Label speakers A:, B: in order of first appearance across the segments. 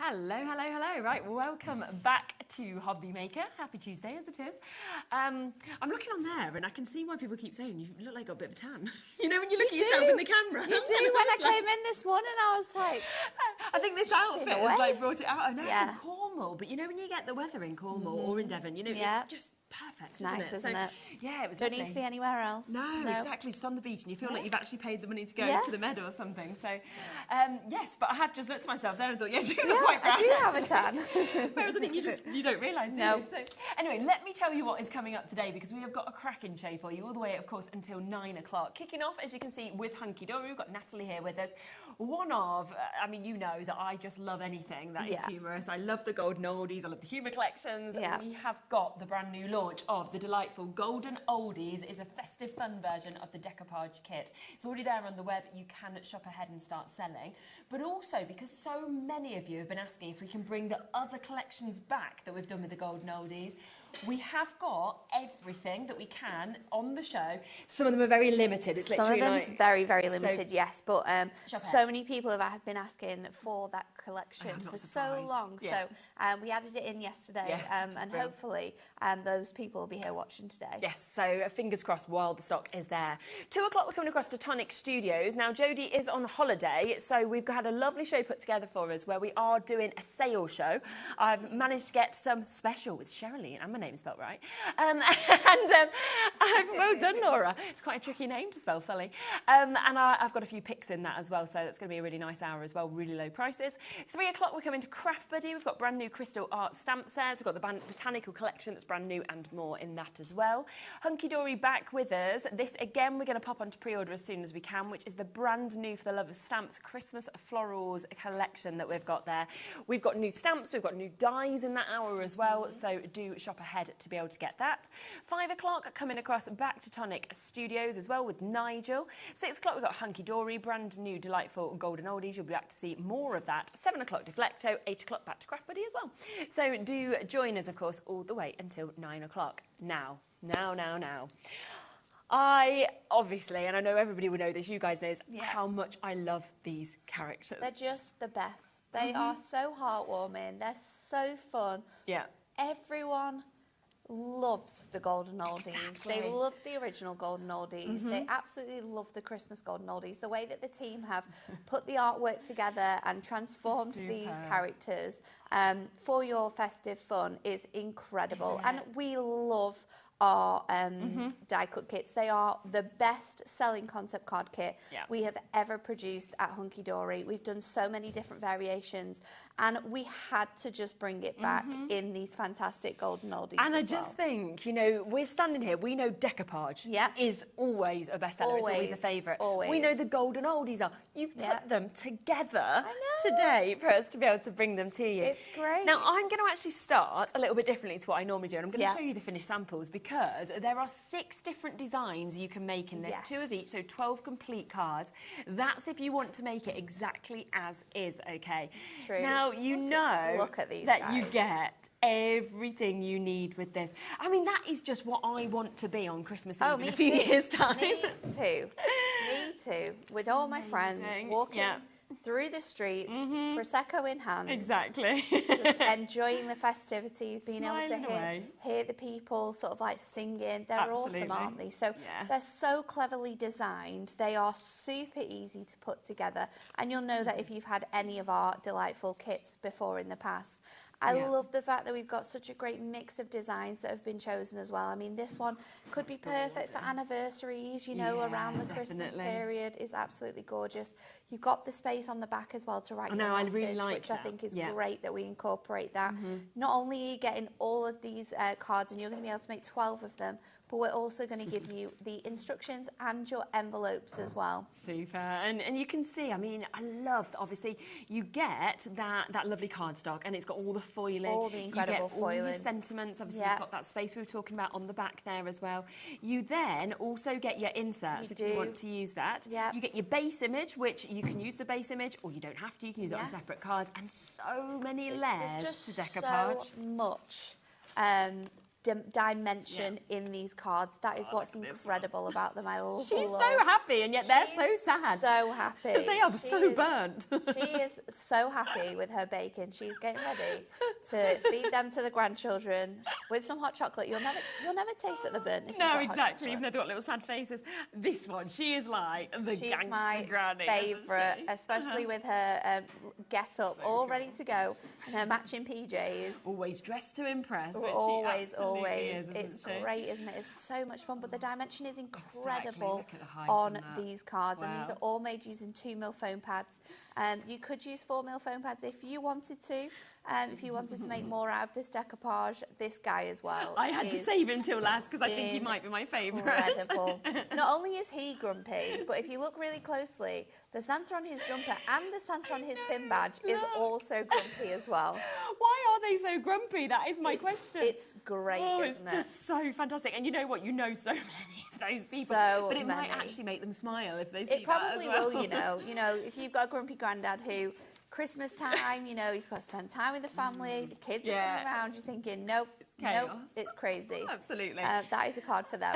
A: Hello, hello, hello. Right, welcome back to HobbyMaker. Happy Tuesday, as it is. I'm looking on there and I can see why people keep saying you look like you got a bit of a tan. You know when you look at yourself in the camera?
B: You do. When I came in this morning, I was like...
A: I think this outfit has like brought it out. I know
B: Yeah.
A: in Cornwall, but you know when you get the weather in Cornwall or in Devon, you know, it's just perfect,
B: it's nice, isn't it?
A: Yeah, it was
B: Don't
A: lovely.
B: need to be anywhere else.
A: No, exactly, just on the beach and you feel like you've actually paid the money to go to the meadow or something. So, yes, but I have just looked at myself there and thought, you do look quite brown.
B: I do have a tan.
A: Whereas I think you don't realise, do you? So, anyway, let me tell you what is coming up today because we have got a cracking show for you all the way, of course, until 9 o'clock. Kicking off, as you can see, with Hunky Dory. We've got Natalie here with us. One of, I mean, you know that I just love anything that is humorous. I love the golden oldies. I love the humour collections.
B: Yeah.
A: We have got the brand new launch of the delightful Golden Oldies. Is a festive fun version of the Decoupage kit. It's already there on the web. You can shop ahead and start selling. But also, because so many of you have been asking if we can bring the other collections back that we've done with the Golden Oldies, we have got everything that we can on the show. Some of them are very limited. It's literally
B: some of them's very, very limited,
A: so,
B: yes. But so many people have been asking for that collection for so long.
A: Yeah.
B: So we added it in yesterday, and hopefully those people will be here watching today.
A: Yes, so fingers crossed while the stock is there. 2 o'clock, we're coming across to Tonic Studios. Now, Jodie is on holiday, so we've had a lovely show put together for us where we are doing a sale show. I've managed to get some special with Sherilyn, and my name's spelled right. Well done, Laura. It's quite a tricky name to spell fully. And I've got a few picks in that as well, so that's going to be a really nice hour as well, really low prices. 3 o'clock, we're coming to Craft Buddy. We've got brand new crystal art stamp sets. We've got the botanical collection that's brand new and more in that as well. Hunky Dory back with us. This, again, we're going to pop onto pre-order as soon as we can, which is the brand new For the Love of Stamps Christmas Florals collection that we've got there. We've got new stamps, we've got new dies in that hour as well, so do shop ahead to be able to get that. 5 o'clock, coming across back to Tonic Studios as well with Nigel. 6 o'clock, we've got Hunky Dory, brand new delightful golden oldies. You'll be back to see more of that. 7 o'clock, Deflecto. 8 o'clock, back to Craft Buddy as well. So do join us, of course, all the way until 9 o'clock. Now. I, obviously, and I know everybody will know this, you guys know this, how much I love these characters.
B: They're just the best. They are so heartwarming. They're so fun.
A: Yeah.
B: Everyone loves the Golden Oldies.
A: Exactly.
B: They love the original Golden Oldies. They absolutely love the Christmas Golden Oldies. The way that the team have put the artwork together and transformed these characters for your festive fun is incredible. And we love our die cut kits. They are the best selling concept card kit we have ever produced at Hunky Dory. We've done so many different variations and we had to just bring it back in these fantastic golden oldies. And I just
A: think, you know, we're standing here, we know Decoupage is always a bestseller, it's always a favourite. We know the golden oldies are. You've put them together today for us to be able to bring them to you.
B: It's great.
A: Now, I'm going to actually start a little bit differently to what I normally do, and I'm going to show you the finished samples because there are 6 different designs you can make in this, 2 of each, so 12 complete cards. That's if you want to make it exactly as is, okay?
B: It's true.
A: Now, you know that you get everything you need with this. I mean, that is just what I want to be on Christmas Eve in a few years' time.
B: Me too. Me too. With all my friends, walking through the streets, Prosecco in hand.
A: Exactly.
B: Just enjoying the festivities, being able to hear the people sort of like singing. They're awesome, aren't they? So they're so cleverly designed. They are super easy to put together. And you'll know that if you've had any of our delightful kits before in the past. I love the fact that we've got such a great mix of designs that have been chosen as well. I mean, this one could be perfect for anniversaries, you know, around the Christmas period. Is absolutely gorgeous. You've got the space on the back as well to write your message,
A: really like
B: which I think is great that we incorporate that. Not only are you getting all of these cards, and you're going to be able to make 12 of them, but we're also going to give you the instructions and your envelopes as well.
A: Super. And you can see, I mean, I love, obviously, you get that lovely cardstock and it's got all the foiling.
B: All the incredible foiling.
A: All the sentiments. Obviously, you've got that space we were talking about on the back there as well. You then also get your inserts if you want to use that. You get your base image, which you can use the base image or you don't have to. You can use it on separate cards. And so many layers to Decoupage.
B: So much dimension in these cards. That is what's incredible about them. I love.
A: She's so happy, and yet they're so sad.
B: So happy
A: because they are so burnt.
B: She is so happy with her bacon. She's getting ready to feed them to the grandchildren with some hot chocolate. You'll never taste at the burnt.
A: No, exactly. Even though they've got little sad faces. This one, she is like the gangster granny.
B: Favourite, especially with her get up, all ready to go, and her matching PJs.
A: Always dressed to impress.
B: Always. It's great, isn't it? It's so much fun, but the dimension is incredible on these cards, and these are all made using 2mm foam pads. You could use 4mm foam pads if you wanted to. If you wanted to make more out of this decoupage, this guy as well.
A: I had to save him till last because I think he might be my favourite.
B: Incredible. Not only is he grumpy, but if you look really closely, the Santa on his jumper and the Santa on his pin badge is also grumpy as well.
A: Why are they so grumpy? That is my question.
B: It's great, isn't it?
A: It's just so fantastic. And you know what? You know so many of those people. But it might actually make them smile if they see that as well.
B: It probably will, you know. If you've got a grumpy granddad who... Christmas time, you know, he's got to spend time with the family, the kids are running around, you're thinking, nope, it's crazy.
A: Absolutely.
B: That is a card for them.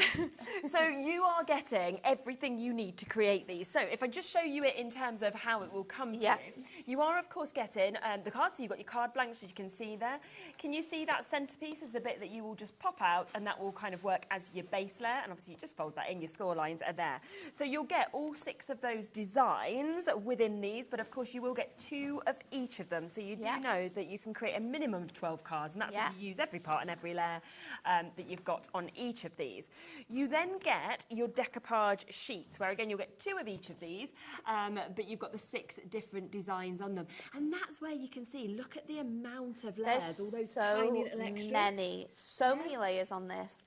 A: So you are getting everything you need to create these. So if I just show you it in terms of how it will come to you, you are, of course, getting the cards. So you've got your card blanks, as you can see there. Can you see that centrepiece is the bit that you will just pop out, and that will kind of work as your base layer, and obviously you just fold that in, your score lines are there. So you'll get all 6 of those designs within these, but of course you will get 2 of each of them. So you do know that you can create a minimum of 12 cards, and that's if you use every part and every layer that you've got on each of these. You then get your decoupage sheets, where again you'll get 2 of each of these, but you've got the 6 different designs on them. And that's where you can see, look at the amount of layers, all those tiny little extras.
B: So many layers on this.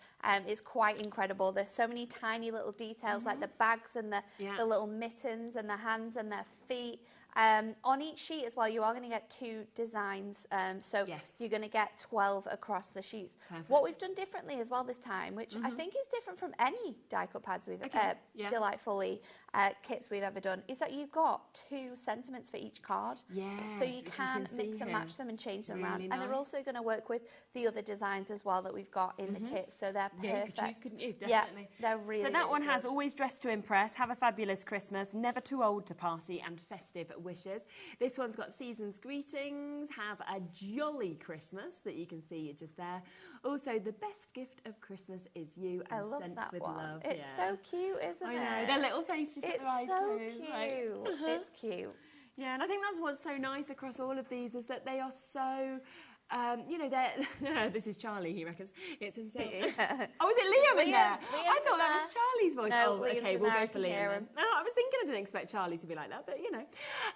B: It's quite incredible. There's so many tiny little details, like the bags and the little mittens and the hands and their feet. On each sheet as well, you are going to get 2 designs, so you're going to get 12 across the sheets.
A: Perfect.
B: What we've done differently as well this time, which I think is different from any die cut pads we've Delightfully kits we've ever done, is that you've got 2 sentiments for each card. So you can mix and match them and change them around. Nice. And they're also going to work with the other designs as well that we've got in the kit, so they're perfect.
A: You could choose, couldn't you? Definitely.
B: They're really,
A: so that one
B: good.
A: has always dressed to impress, have a fabulous Christmas, never too old to party, and festive wishes. This one's got season's greetings, have a jolly Christmas that you can see just there. Also, the best gift of Christmas is you, and
B: I love
A: sent
B: that
A: with
B: one.
A: love.
B: It's so cute, isn't it?
A: I know, their little faces, their eyes
B: so
A: closed,
B: cute.
A: Right?
B: It's cute.
A: Yeah, and I think that's what's so nice across all of these, is that they are so... you know, they're this is Charlie, he reckons. It's himself. Oh, is it Liam in there? I thought that was Charlie's voice.
B: No,
A: oh, okay, we'll go for Liam. No, I was thinking I didn't expect Charlie to be like that, but you know.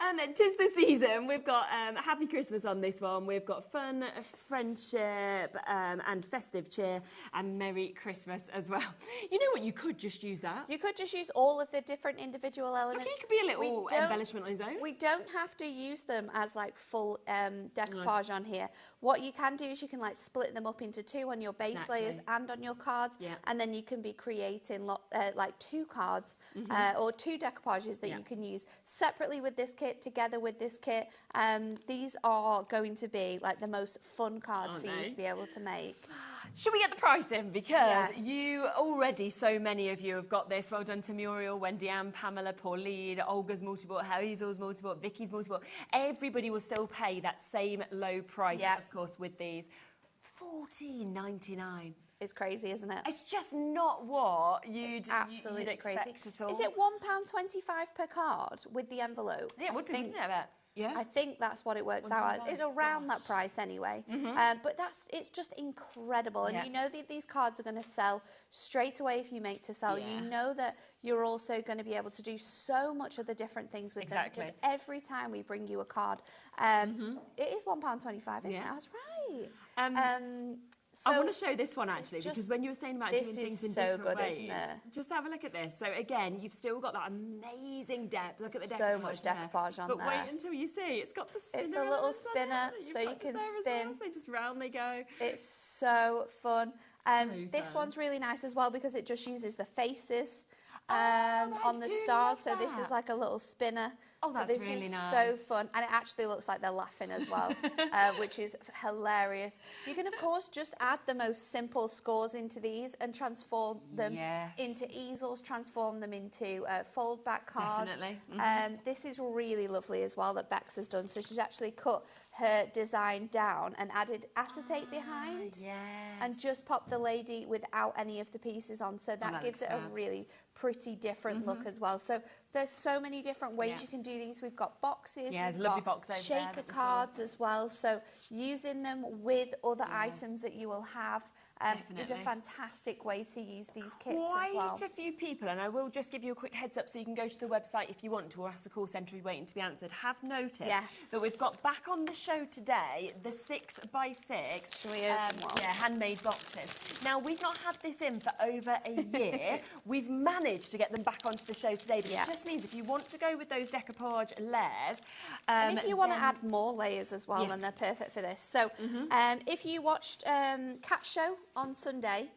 A: And then 'tis the season. We've got Happy Christmas on this one. We've got fun, friendship, and festive cheer, and Merry Christmas as well. You know what? You could just use that.
B: You could just use all of the different individual elements.
A: Look, he could be a little embellishment on his own.
B: We don't have to use them as like full decoupage on here. What you can do is you can like split them up into 2 on your base layers and on your cards, and then you can be creating like 2 cards or 2 decoupages that you can use separately with this kit, together with this kit. These are going to be like the most fun cards for you to be able to make.
A: Should we get the price in? Because you already, so many of you have got this. Well done to Muriel, Wendy Ann, Pamela, Pauline, Olga's multiple, Hazel's multiple, Vicky's multiple. Everybody will still pay that same low price, of course, with these. $14.99.
B: It's crazy, isn't it?
A: It's just not what you'd expect
B: crazy.
A: at all.
B: Is it £1.25 per card with the envelope?
A: Yeah, it would be, wouldn't it? Yeah.
B: I think that's what it works out. It's around that price anyway. But it's just incredible. And you know that these cards are going to sell straight away if you make to sell. You know that you're also going to be able to do so much of the different things with them. Because every time we bring you a card, it is £1.25, isn't it? I was right.
A: So I want to show this one actually, because when you were saying about doing things in different ways, just have a look at this. So again, you've still got that amazing depth. Look at the decoupage.
B: So much decoupage on there.
A: But wait until you see. It's got the spinner.
B: It's a little spinner, so you can spin.
A: They just round they go.
B: It's so fun. This one's really nice as well because it just uses the faces on the stars. So this is like a little spinner.
A: Oh, that's
B: so this
A: really
B: is
A: nice.
B: so fun, and it actually looks like they're laughing as well, which is hilarious. You can, of course, just add the most simple scores into these and transform them into easels, transform them into fold-back cards.
A: Definitely.
B: This is really lovely as well that Bex has done. So she's actually cut her design down and added acetate behind, and just popped the lady without any of the pieces on. So that gives it a really pretty different look as well. So there's so many different ways you can do these. We've got boxes,
A: there's a lovely box over there
B: shaker cards as well. So using them with other items that you will have is a fantastic way to use these kits as well.
A: Quite a few people, and I will just give you a quick heads up so you can go to the website if you want to, or ask the call centre waiting to be answered, have noticed that we've got back on the show today the 6x6
B: Should we open one?
A: handmade boxes. Now, we've not had this in for over a year. We've managed to get them back onto the show today, but it just means if you want to go with those decoupage layers,
B: and if you want to add more layers as well, then they're perfect for this. So if you watched Cat's show on Sunday,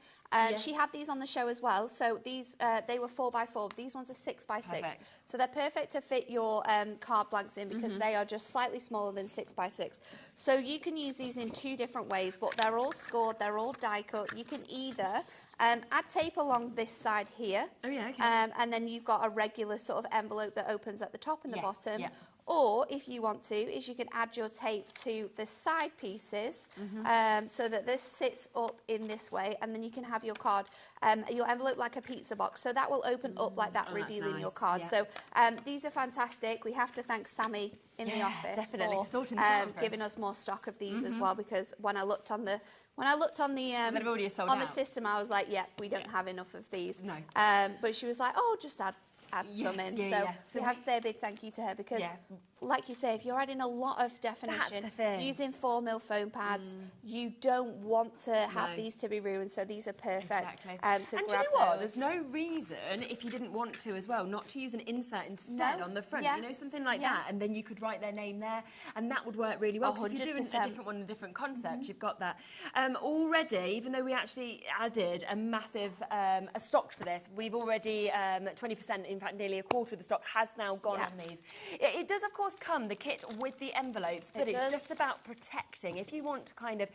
B: she had these on the show as well. So these, they were 4x4. These ones are 6x6.
A: Perfect.
B: So they're perfect to fit your card blanks in because they are just slightly smaller than 6x6. So you can use these in two different ways, but they're all scored, they're all die cut. You can either add tape along this side here. And then you've got a regular sort of envelope that opens at the top and the bottom. Or if you want to, is you can add your tape to the side pieces so that this sits up in this way, and then you can have your card, your envelope like a pizza box. So that will open up like that, revealing your card. So these are fantastic. We have to thank Sammy in the office for giving us more stock of these as well, because when I looked on the system, I was like, we don't have enough of these.
A: No.
B: But she was like, oh, just add some in. So we have to say a big thank you to her because, like you say, if you're adding a lot of definition using 4mm foam pads, you don't want to have these to be ruined. So these are perfect. So
A: and
B: grab
A: do you know what?
B: those.
A: There's no reason, if you didn't want to as well, not to use an insert instead on the front. You know, something like that, and then you could write their name there, and that would work really well. Because if you're doing a different one, a different concept, you've got that. Already, even though we actually added a massive a stock for this, we've already 20%, in fact, nearly a quarter of the stock has now gone on these. It does, of course, come, the kit, with the envelopes, but it's just about protecting. If you want to kind of,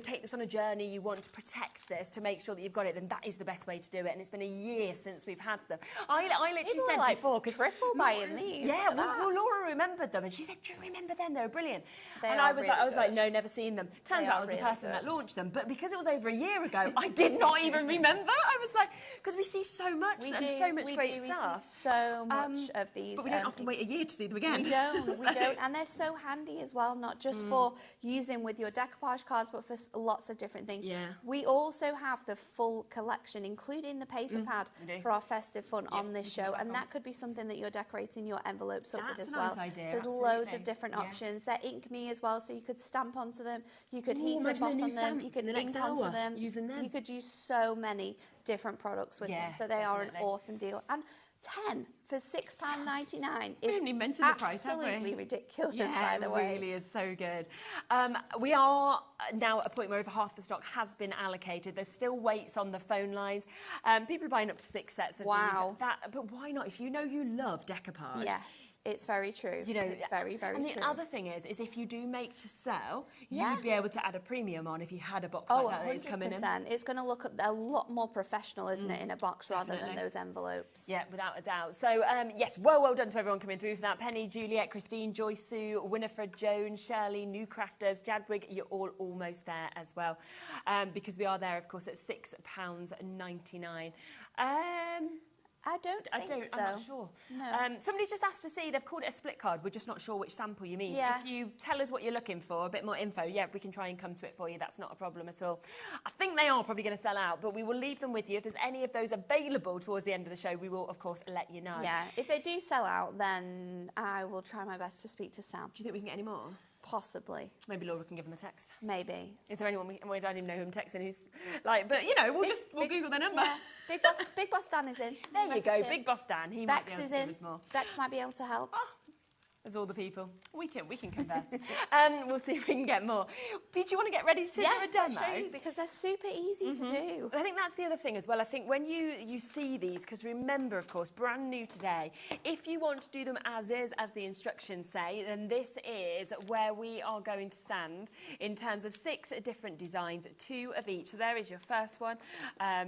A: take this on a journey, you want to protect this to make sure that you've got it, then that is the best way to do it. And it's been a year since we've had them. I literally said
B: like
A: before, because
B: triple buying these.
A: Yeah, well, Laura remembered them, and she said, "Do you remember them? They were brilliant."
B: I was
A: like, no, never seen them. Turns out I was the person that launched them, but because it was over a year ago, I did not even remember. I was like, because we see so much great stuff.
B: We see so much of these.
A: But we don't often wait a year to see them again.
B: We don't, and they're so handy as well, not just for using with your decoupage cards, but for lots of different things. We also have the full collection, including the paper pad for our festive fun on this show, and that could be something that you're decorating your envelopes up with as well.
A: Nice idea,
B: There's loads of different options. They're Ink Me as well, so you could stamp onto them, you could heat emboss on them, you could ink onto them,
A: using them.
B: You could use so many different products with them, so they are an awesome deal. And 10 for £6.99 is
A: haven't even mentioned the price, have we?
B: Absolutely ridiculous, by the way.
A: It really is so good. We are now at a point where over half the stock has been allocated. There's still waits on the phone lines. People are buying up to 6 sets of these. But why not? If you know you love decoupage.
B: Yes. It's very true. It's very, very true.
A: And the other thing is if you do make to sell, you'd be able to add a premium on if you had a box like that that's coming in.
B: It's going to look a lot more professional, isn't it, in a box rather than those envelopes.
A: Yeah, without a doubt. So, yes, well done to everyone coming through for that. Penny, Juliet, Christine, Joyce, Sue, Winifred, Joan, Shirley, New Crafters, Jadwig, you're all almost there as well. Because we are there, of course, at £6.99.
B: I don't think so.
A: I'm not sure.
B: No.
A: Somebody's just asked to see, they've called it a split card. We're just not sure which sample you mean.
B: Yeah.
A: If you tell us what you're looking for, a bit more info, we can try and come to it for you. That's not a problem at all. I think they are probably going to sell out, but we will leave them with you. If there's any of those available towards the end of the show, we will, of course, let you know.
B: Yeah, if they do sell out, then I will try my best to speak to Sam.
A: Do you think we can get any more?
B: Possibly.
A: Maybe Laura can give them a text.
B: Maybe.
A: Is there anyone we don't even know who I'm texting who's like, but we'll Google their number.
B: Yeah. Big Boss Dan is in.
A: There you go, Big Boss Dan. He might be able to give us more.
B: Bex might be able to help.
A: Oh, There's all the people. We can converse. We'll see if we can get more. Did you want to get ready to do a demo?
B: Yes, I'll show you, because they're super easy to do.
A: I think that's the other thing as well. I think when you see these, because remember, of course, brand new today, if you want to do them as is, as the instructions say, then this is where we are going to stand in terms of 6 different designs, 2 of each. So there is your first one.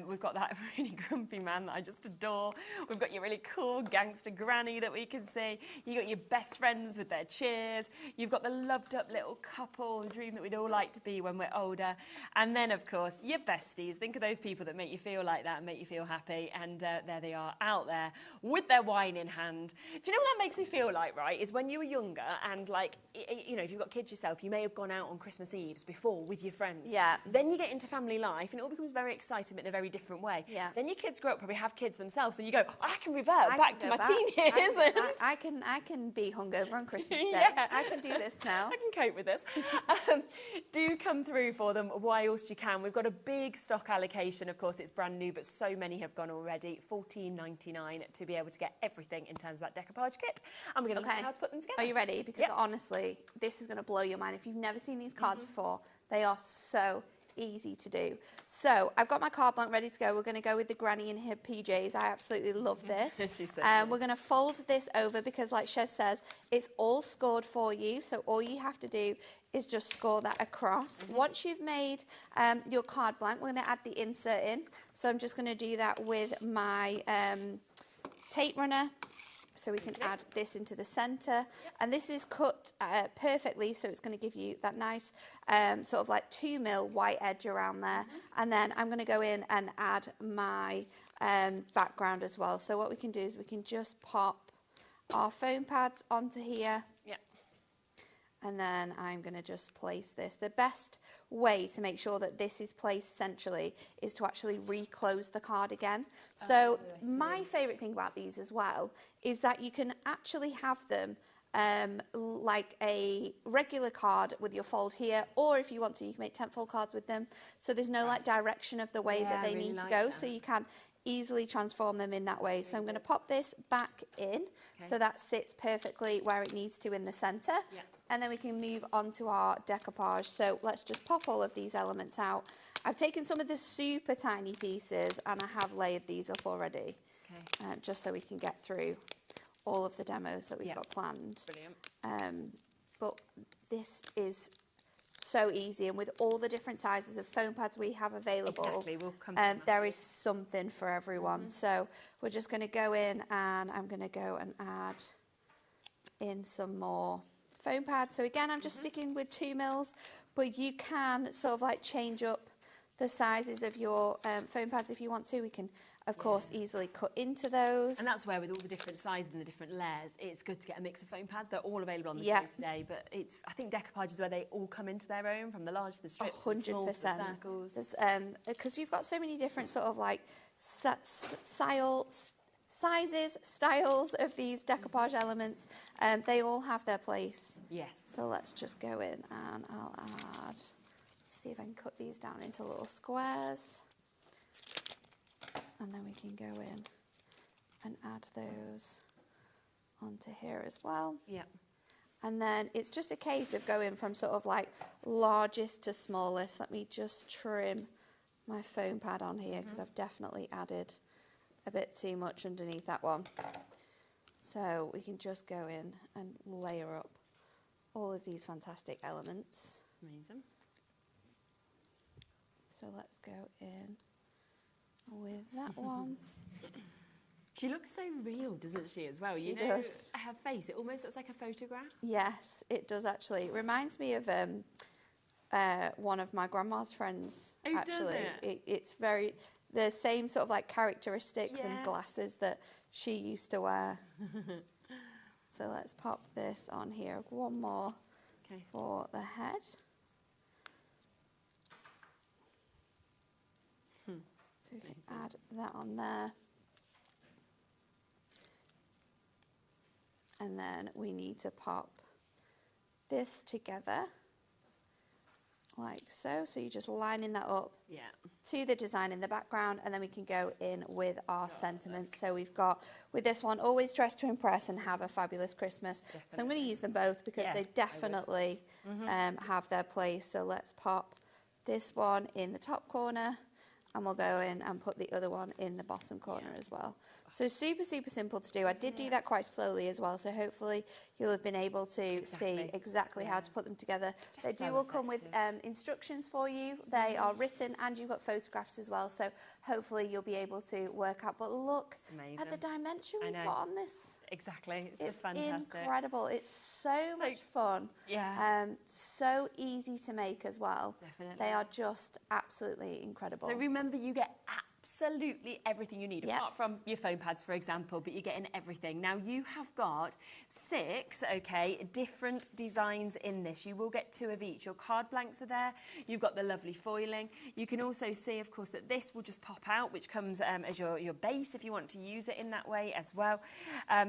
A: We've got that really grumpy man that I just adore. We've got your really cool gangster granny that we can see. You got your best friends with their cheers. You've got the loved up little couple, the dream that we'd all like to be when we're older. And then, of course, your besties. Think of those people that make you feel like that and make you feel happy. And there they are out there with their wine in hand. Do you know what that makes me feel like, right? Is when you were younger and, like, you know, if you've got kids yourself, you may have gone out on Christmas Eves before with your friends.
B: Yeah.
A: Then you get into family life and it all becomes very exciting but in a very different way.
B: Yeah.
A: Then your kids grow up, probably have kids themselves, and you go, I can revert back to my teen years.
B: I can be hungover on Christmas Day.
A: Yeah.
B: I can do this now.
A: I can cope with this. Do come through for them whilst you can. We've got a big stock allocation. Of course, it's brand new, but so many have gone already. $14.99 to be able to get everything in terms of that decoupage kit. And we're going to look at how to put them together.
B: Are you ready? Because honestly, this is going to blow your mind. If you've never seen these cards before, they are so easy to do. So I've got my card blank ready to go. We're going to go with the granny in her PJs. I absolutely love this. We're going to fold this over because, like Shez says, it's all scored for you. So all you have to do is just score that across. Once you've made your card blank, we're going to add the insert in. So I'm just going to do that with my tape runner. So we can add this into the centre, and this is cut perfectly, so it's going to give you that nice sort of like 2mm white edge around there. And then I'm going to go in and add my background as well. So what we can do is we can just pop our foam pads onto here. And then I'm going to just place this. The best way to make sure that this is placed centrally is to actually reclose the card again. So my favourite thing about these as well is that you can actually have them like a regular card with your fold here, or if you want to, you can make 10-fold cards with them. So there's no like direction of the way that they need to go. So you can easily transform them in that way. So I'm going to pop this back in so that sits perfectly where it needs to in the centre. And then we can move on to our decoupage. So let's just pop all of these elements out. I've taken some of the super tiny pieces and I have layered these up already, just so we can get through all of the demos that we've got planned. Brilliant. But this is so easy, and with all the different sizes of foam pads we have available, there is something for everyone. So we're just going to go in, and I'm going to go and add in some more foam pads. So again, I'm just sticking with 2mm, but you can sort of like change up the sizes of your foam pads if you want to. We can, of course, easily cut into those.
A: And that's where, with all the different sizes and the different layers, it's good to get a mix of foam pads. They're all available on the show today, but I think decoupage is where they all come into their own, from the large to the strips, 100%. The small to the circles.
B: Because you've got so many different sort of like sizes, styles of these decoupage elements. They all have their place.
A: Yes.
B: So let's just go in and I'll add, see if I can cut these down into little squares. And then we can go in and add those onto here as well. And then it's just a case of going from sort of like largest to smallest. Let me just trim my foam pad on here because I've definitely added a bit too much underneath that one. So we can just go in and layer up all of these fantastic elements.
A: Amazing.
B: So let's go in with that one.
A: She looks so real, doesn't she, as well?
B: She does.
A: Her face, it almost looks like a photograph.
B: Yes, it does actually. It reminds me of one of my grandma's friends, actually.
A: Does it?
B: It's very, the same sort of like characteristics and glasses that she used to wear. So let's pop this on here. One more for the head. So we can add that on there. And then we need to pop this together like so. So you're just lining that up to the design in the background, and then we can go in with our sentiments. So we've got, with this one, always dress to impress and have a fabulous Christmas. Definitely. So I'm going to use them both because they definitely have their place. So let's pop this one in the top corner, and we'll go in and put the other one in the bottom corner as well. So super, super simple to do. I did do that quite slowly as well, so hopefully you'll have been able to see exactly how to put them together. They do all come with instructions for you. They are written, and you've got photographs as well, so hopefully you'll be able to work out. But look at the dimension we've got on this.
A: Exactly, it's just fantastic.
B: Incredible. It's so much fun. Yeah. So easy to make as well. Definitely. They are just absolutely incredible.
A: So remember, you get absolutely everything you need, apart from your foam pads, for example, but you're getting everything. Now, you have got 6, different designs in this. You will get 2 of each. Your card blanks are there. You've got the lovely foiling. You can also see, of course, that this will just pop out, which comes as your base if you want to use it in that way as well.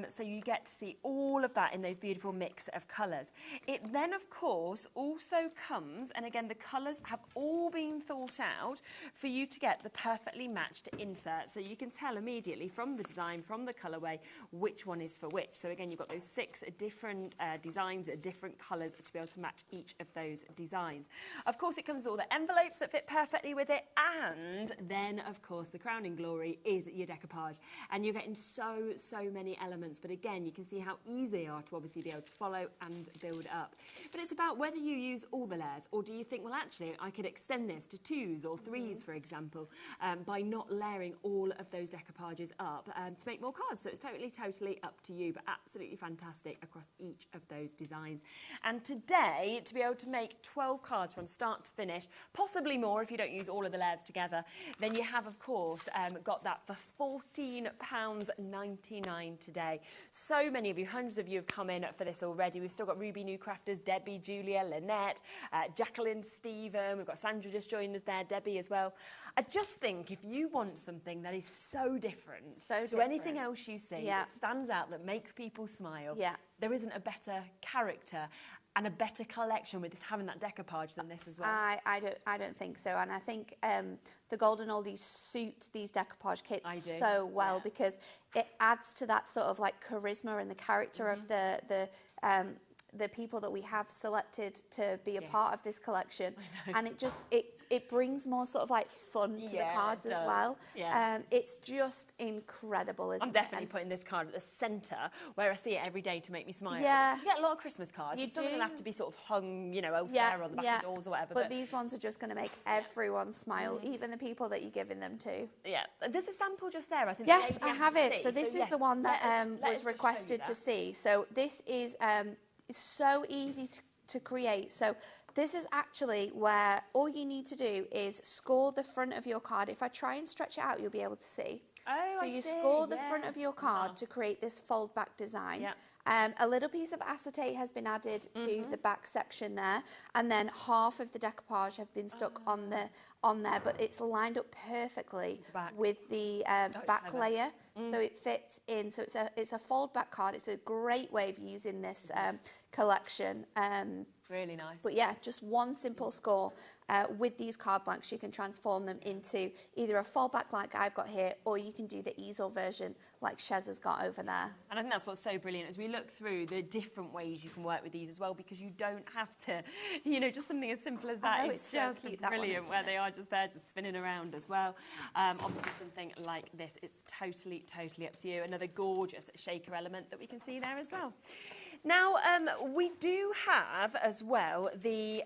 A: So you get to see all of that in those beautiful mix of colours. It then, of course, also comes, and again, the colours have all been thought out for you to get the perfectly matched insert, so you can tell immediately from the design, from the colourway, which one is for which. So again, you've got those 6 different designs, different colours to be able to match each of those designs. Of course, it comes with all the envelopes that fit perfectly with it, and then, of course, the crowning glory is your decoupage, and you're getting so many elements. But again, you can see how easy they are to obviously be able to follow and build up. But it's about whether you use all the layers, or do you think, well, actually, I could extend this to 2s or 3s, for example, by not layering all of those decoupages up to make more cards. So it's totally up to you, but absolutely fantastic across each of those designs. And today, to be able to make 12 cards from start to finish, possibly more if you don't use all of the layers together, then you have, of course, got that for £14.99 today. So many of you, hundreds of you have come in for this already. We've still got Ruby New Crafters, Debbie, Julia, Lynette, Jacqueline, Stephen. We've got Sandra just joined us there, Debbie as well. I just think if you want something that is so different to anything else you see, that stands out, that makes people smile, there isn't a better character and a better collection with this, having that decoupage than this as well.
B: I don't think so, and I think the Golden Oldies suit these decoupage kits so well because it adds to that sort of like charisma and the character of the people that we have selected to be a part of this collection, and it brings more sort of like fun to the cards as well. It's just incredible, isn't it?
A: I'm definitely putting this card at the centre where I see it every day to make me smile. You get a lot of Christmas cards. Some of them have to be sort of hung, elsewhere on the back of doors or whatever.
B: But these ones are just going to make everyone smile, even the people that you're giving them to.
A: There's a sample just there, I think.
B: Yes, I have it. So this is the one that was requested to see. So this is so easy to create. So this is actually where all you need to do is score the front of your card. If I try and stretch it out, you'll be able to see. So you score the front of your card to create this fold back design. A little piece of acetate has been added to the back section there, and then half of the decoupage have been stuck on there, but it's lined up perfectly with the back layer, so it fits in. So it's a fold back card. It's a great way of using this collection.
A: Really nice.
B: But yeah, just one simple score with these card blanks, you can transform them into either a fold back like I've got here, or you can do the easel version like Shez has got over there.
A: And I think that's what's so brilliant as we look through the different ways you can work with these as well, because you don't have to, just something as simple as that is just brilliant, where they are just there, just spinning around as well. Obviously something like this, it's totally up to you. Another gorgeous shaker element that we can see there as well. Now, we do have as well the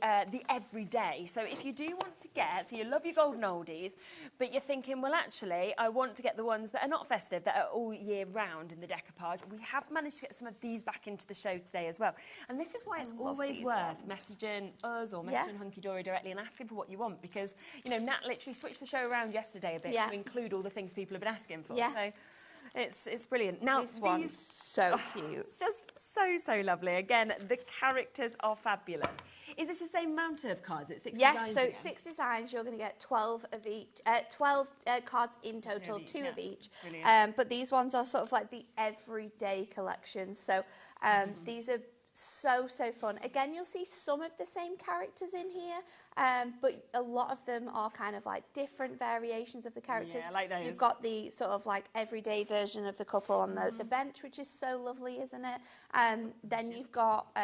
A: everyday. So if you do want to get, so you love your golden oldies, but you're thinking, well, actually, I want to get the ones that are not festive, that are all year round in the decoupage. We have managed to get some of these back into the show today as well. And this is why it's always worth messaging us or messaging Hunky Dory directly and asking for what you want, because, Nat literally switched the show around yesterday a bit to include all the things people have been asking for. So it's brilliant. Now,
B: this one's so cute.
A: It's just so lovely. Again, the characters are fabulous. Is this the same amount of cards? It's 6 designs?
B: Yes, so 6 designs. You're going to get 12 of each, 12 cards in total, 2 of each. But these ones are sort of like the everyday collection. So these are So fun. Again, you'll see some of the same characters in here, but a lot of them are kind of like different variations of the characters.
A: Yeah, I like those.
B: You've got the sort of like everyday version of the couple on the bench, which is so lovely, isn't it? Then you've got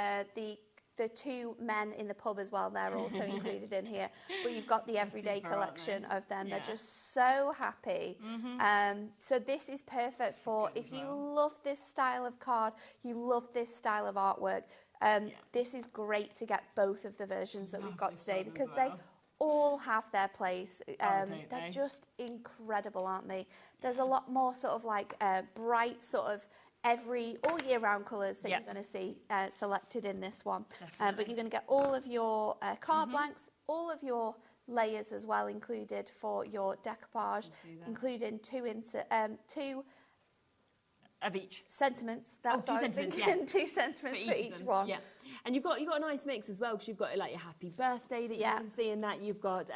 B: the two men in the pub as well. They're also included in here. But you've got the everyday collection of them. Yeah. They're just so happy. So this is perfect for if you love this style of card, you love this style of artwork. This is great to get both of the versions that we've got today because they all have their place. They're just incredible, aren't they? There's a lot more sort of like bright sort of all year round colours that you're going to see selected in this one. But you're going to get all of your card blanks, all of your layers as well included for your decoupage, including two
A: of each
B: sentiments. That's
A: two sentiments,
B: two sentiments for each one.
A: Yeah, and you've got a nice mix as well because you've got like your happy birthday that you can see in that. You've got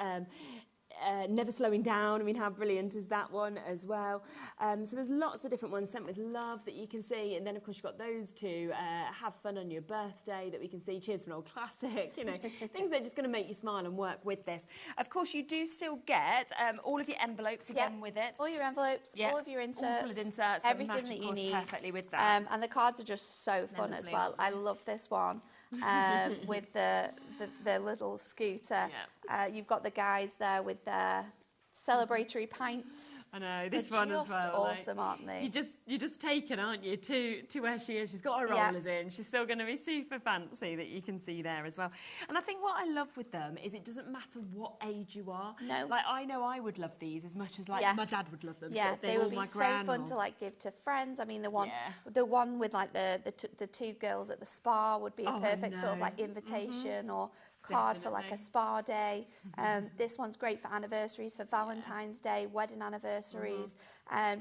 A: never slowing down. I mean, how brilliant is that one as well? So there's lots of different ones. Sent with love that you can see, and then of course you've got those two. Have fun on your birthday that we can see. Cheers for an old classic. You know, things that are just going to make you smile and work with this. Of course, you do still get all of your envelopes again with it.
B: All your envelopes, all of your inserts,
A: all inserts,
B: everything that you need
A: perfectly with that.
B: And the cards are just so fun as well. I love this one. With the little scooter. You've got the guys there with their celebratory pints.
A: I know, this one as well.
B: Awesome, like, aren't they?
A: You're just taken, aren't you, to where she is. She's got her rollers in. She's still going to be super fancy that you can see there as well. And I think what I love with them is it doesn't matter what age you are. No. Like, I know I would love these as much as, like, my dad would love them.
B: Yeah,
A: so
B: they would be so fun to, like, give to friends. I mean, the one with, like, the two girls at the spa would be a perfect sort of, like, invitation or card for like a spa day. This one's great for anniversaries, for Valentine's Day, wedding anniversaries.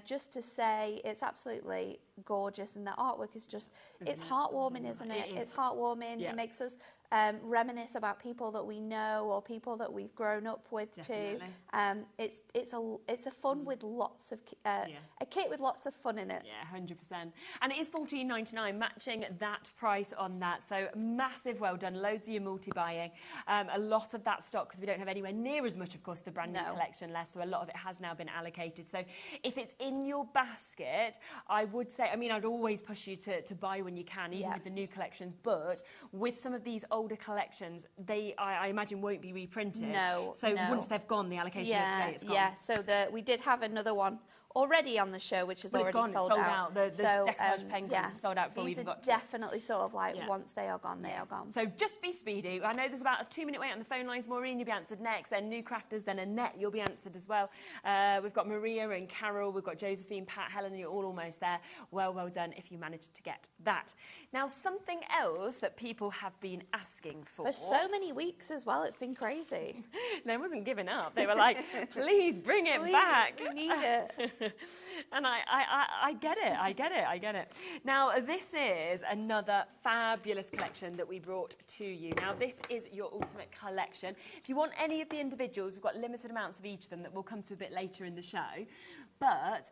B: Just to say it's absolutely gorgeous, and the artwork is just, it's heartwarming, isn't it? It's heartwarming. It makes us reminisce about people that we know or people that we've grown up with too. It's a fun with lots of a kit with lots of fun in it.
A: Yeah, 100%. And it is $14.99, matching that price on that. So massive well done. Loads of your multi-buying. A lot of that stock, because we don't have anywhere near as much, of course, the brand new collection left. So a lot of it has now been allocated. So if it's in your basket, I would say, I mean, I'd always push you to buy when you can, even with the new collections. But with some of these older collections, I imagine won't be reprinted. So once they've gone, the allocation today, it's gone.
B: Yeah, so we did have another one already on the show, which is already sold out.
A: The Decoupage penguins are sold out before we even got to.
B: Definitely sort of like once they are gone, they are gone.
A: So just be speedy. I know there's about a 2-minute wait on the phone lines. Maureen, you'll be answered next. Then new crafters, then Annette, you'll be answered as well. We've got Maria and Carol. We've got Josephine, Pat, Helen. You're all almost there. Well done if you managed to get that. Now, something else that people have been asking for
B: so many weeks as well. It's been crazy.
A: They wasn't giving up. They were like, please bring it back.
B: We need it.
A: And I get it. Now, this is another fabulous collection that we brought to you. Now, this is your ultimate collection. If you want any of the individuals, we've got limited amounts of each of them that we'll come to a bit later in the show. But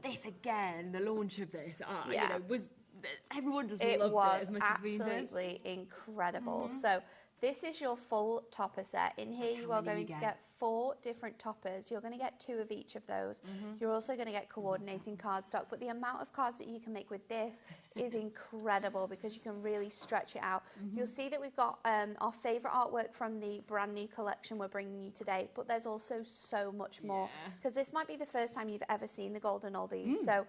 A: this, again, the launch of this, you know, was... Everyone just loved it as much as we did. It was absolutely
B: incredible. So this is your full topper set. In here you are going to get 4 different toppers. You're going to get 2 of each of those. You're also going to get coordinating cardstock, but the amount of cards that you can make with this is incredible because you can really stretch it out. You'll see that we've got our favourite artwork from the brand new collection we're bringing you today, but there's also so much more because this might be the first time you've ever seen the Golden Oldies. So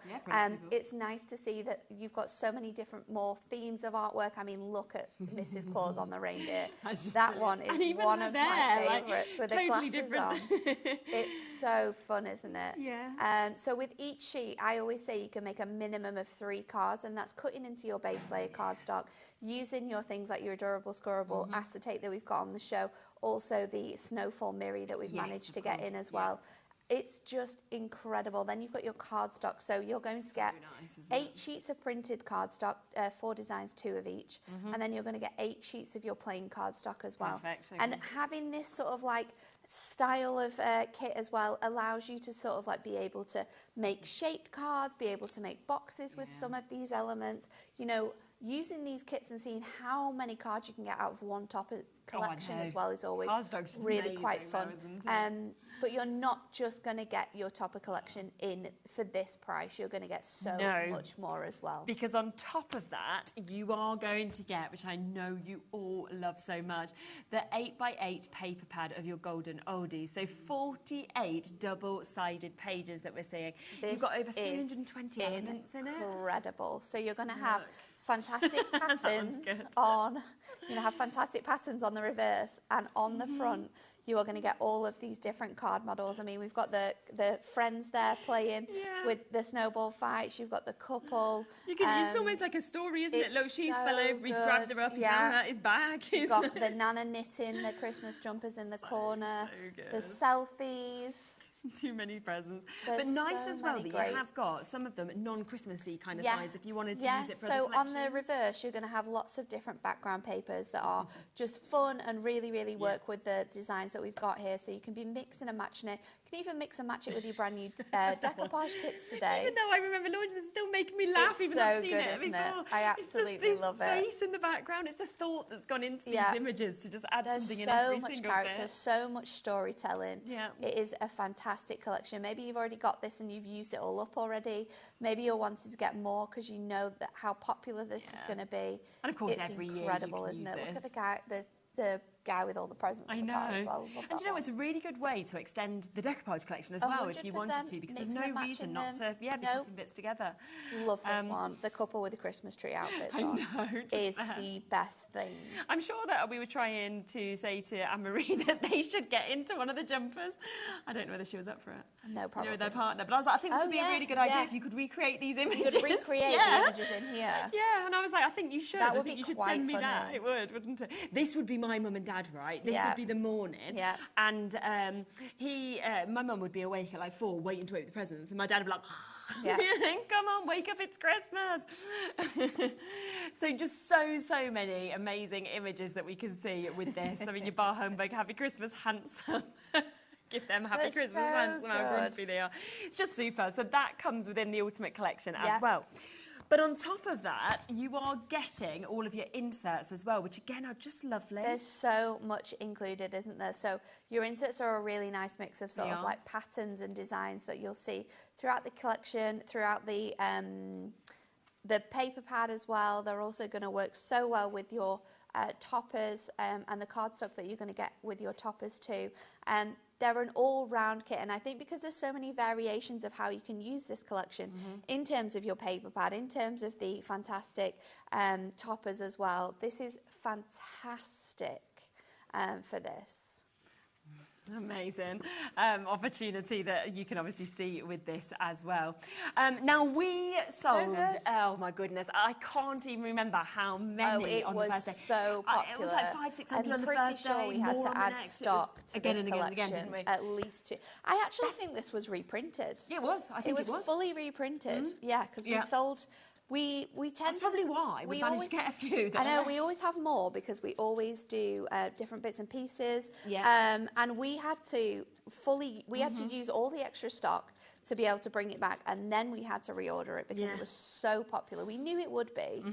B: it's nice to see that you've got so many different more themes of artwork. I mean, look at Mrs. Claus on the reindeer. That one is one of my favourites with the glasses on. It's so fun, isn't it?
A: Yeah.
B: So with each sheet, I always say you can make a minimum of 3 cards, and that's cutting into your base layer cardstock, using your things like your adorable scorable acetate that we've got on the show, also the snowfall mirror that we've managed to get in as well. It's just incredible. Then you've got your cardstock. So you're going to get 8 sheets of printed cardstock, 4 designs, 2 of each. And then you're going to get 8 sheets of your plain cardstock as well.
A: Perfect. Okay.
B: And having this sort of like style of kit as well allows you to sort of like be able to make shaped cards, be able to make boxes with some of these elements. You know, using these kits and seeing how many cards you can get out of one top collection as well is always really quite fun. But you're not just going to get your topper collection in for this price. You're going to get so much more as well.
A: Because on top of that, you are going to get, which I know you all love so much, the 8x8 paper pad of your golden oldies. So 48 double-sided pages that we're seeing. You've got over 320 elements in it.
B: Incredible. So you're going to have fantastic patterns on, have fantastic patterns on the reverse, and on the front you are going to get all of these different card models. I mean, we've got the friends there playing with the snowball fights. You've got the couple.
A: It's almost like a story, isn't it? Look, she's fell over, he's grabbed her up, he's now hurt his back.
B: You've got the Nana knitting, the Christmas jumpers in the corner, the selfies.
A: Too many presents. But nice as well that you have got some of them non-Christmassy kind of sides if you wanted to use it for other collections.
B: So on the reverse, you're going to have lots of different background papers that are just fun and really, really work with the designs that we've got here. So you can be mixing and matching it. You can even mix and match it with your brand new decoupage kits today.
A: Even though I remember launching, it's still making me laugh, even though I've seen it before.
B: I absolutely love it.
A: It's just this face in the background. It's the thought that's gone into these images to just add something in every single bit.
B: There's so much character, so much storytelling.
A: Yeah.
B: It is a fantastic collection. Maybe you've already got this and you've used it all up already. Maybe you're wanting to get more because you know that how popular this is going to be.
A: And of course,
B: it's
A: every
B: incredible,
A: year you can
B: isn't
A: use
B: it?
A: this.
B: Look at the guy with all the presents.
A: I know.
B: As well.
A: And you know, it's a really good way to extend the decoupage collection as well if you wanted to, because there's no reason not to be putting bits together.
B: Love this one. The couple with the Christmas tree outfits is the best thing.
A: I'm sure that we were trying to say to Anne-Marie that they should get into one of the jumpers. I don't know whether she was up for it.
B: No problem.
A: With their partner. But I was like, I think this would be a really good idea if you could recreate these images.
B: You could recreate the images in here.
A: Yeah, and I was like, I think you should.
B: That would
A: I think
B: be
A: you should
B: quite
A: send me
B: funny.
A: that. It would, wouldn't it? This would be my mum and dad, right? This would be the morning.
B: Yeah.
A: And my mum would be awake at like 4, waiting to open the presents, and my dad would be like, come on, wake up, it's Christmas. So just so many amazing images that we can see with this. I mean, your bar humbug, happy Christmas, handsome. Give them happy Christmas, handsome, how grumpy they are. It's just super. So that comes within the Ultimate Collection as well. But on top of that, you are getting all of your inserts as well, which again are just lovely.
B: There's so much included, isn't there? So your inserts are a really nice mix of sort of like patterns and designs that you'll see throughout the collection, throughout the paper pad as well. They're also going to work so well with your toppers and the cardstock that you're going to get with your toppers too. They're an all-round kit, and I think because there's so many variations of how you can use this collection in terms of your paper pad, in terms of the fantastic toppers as well, this is fantastic for this.
A: Amazing opportunity that you can obviously see with this as well. Now we sold, oh my goodness, I can't even remember how many on the first day.
B: So popular.
A: It was like 500-600 on the first day.
B: I'm pretty sure we had to add stock to
A: again
B: this
A: and again and again, didn't we?
B: At least 2. I actually think this was reprinted.
A: Yeah, it was. I think it was
B: fully reprinted. Yeah, because we sold. We tend
A: That's probably why we managed to get a few.
B: I know, we always have more because we always do different bits and pieces. Yeah. And we had to use all the extra stock to be able to bring it back, and then we had to reorder it because it was so popular. We knew it would be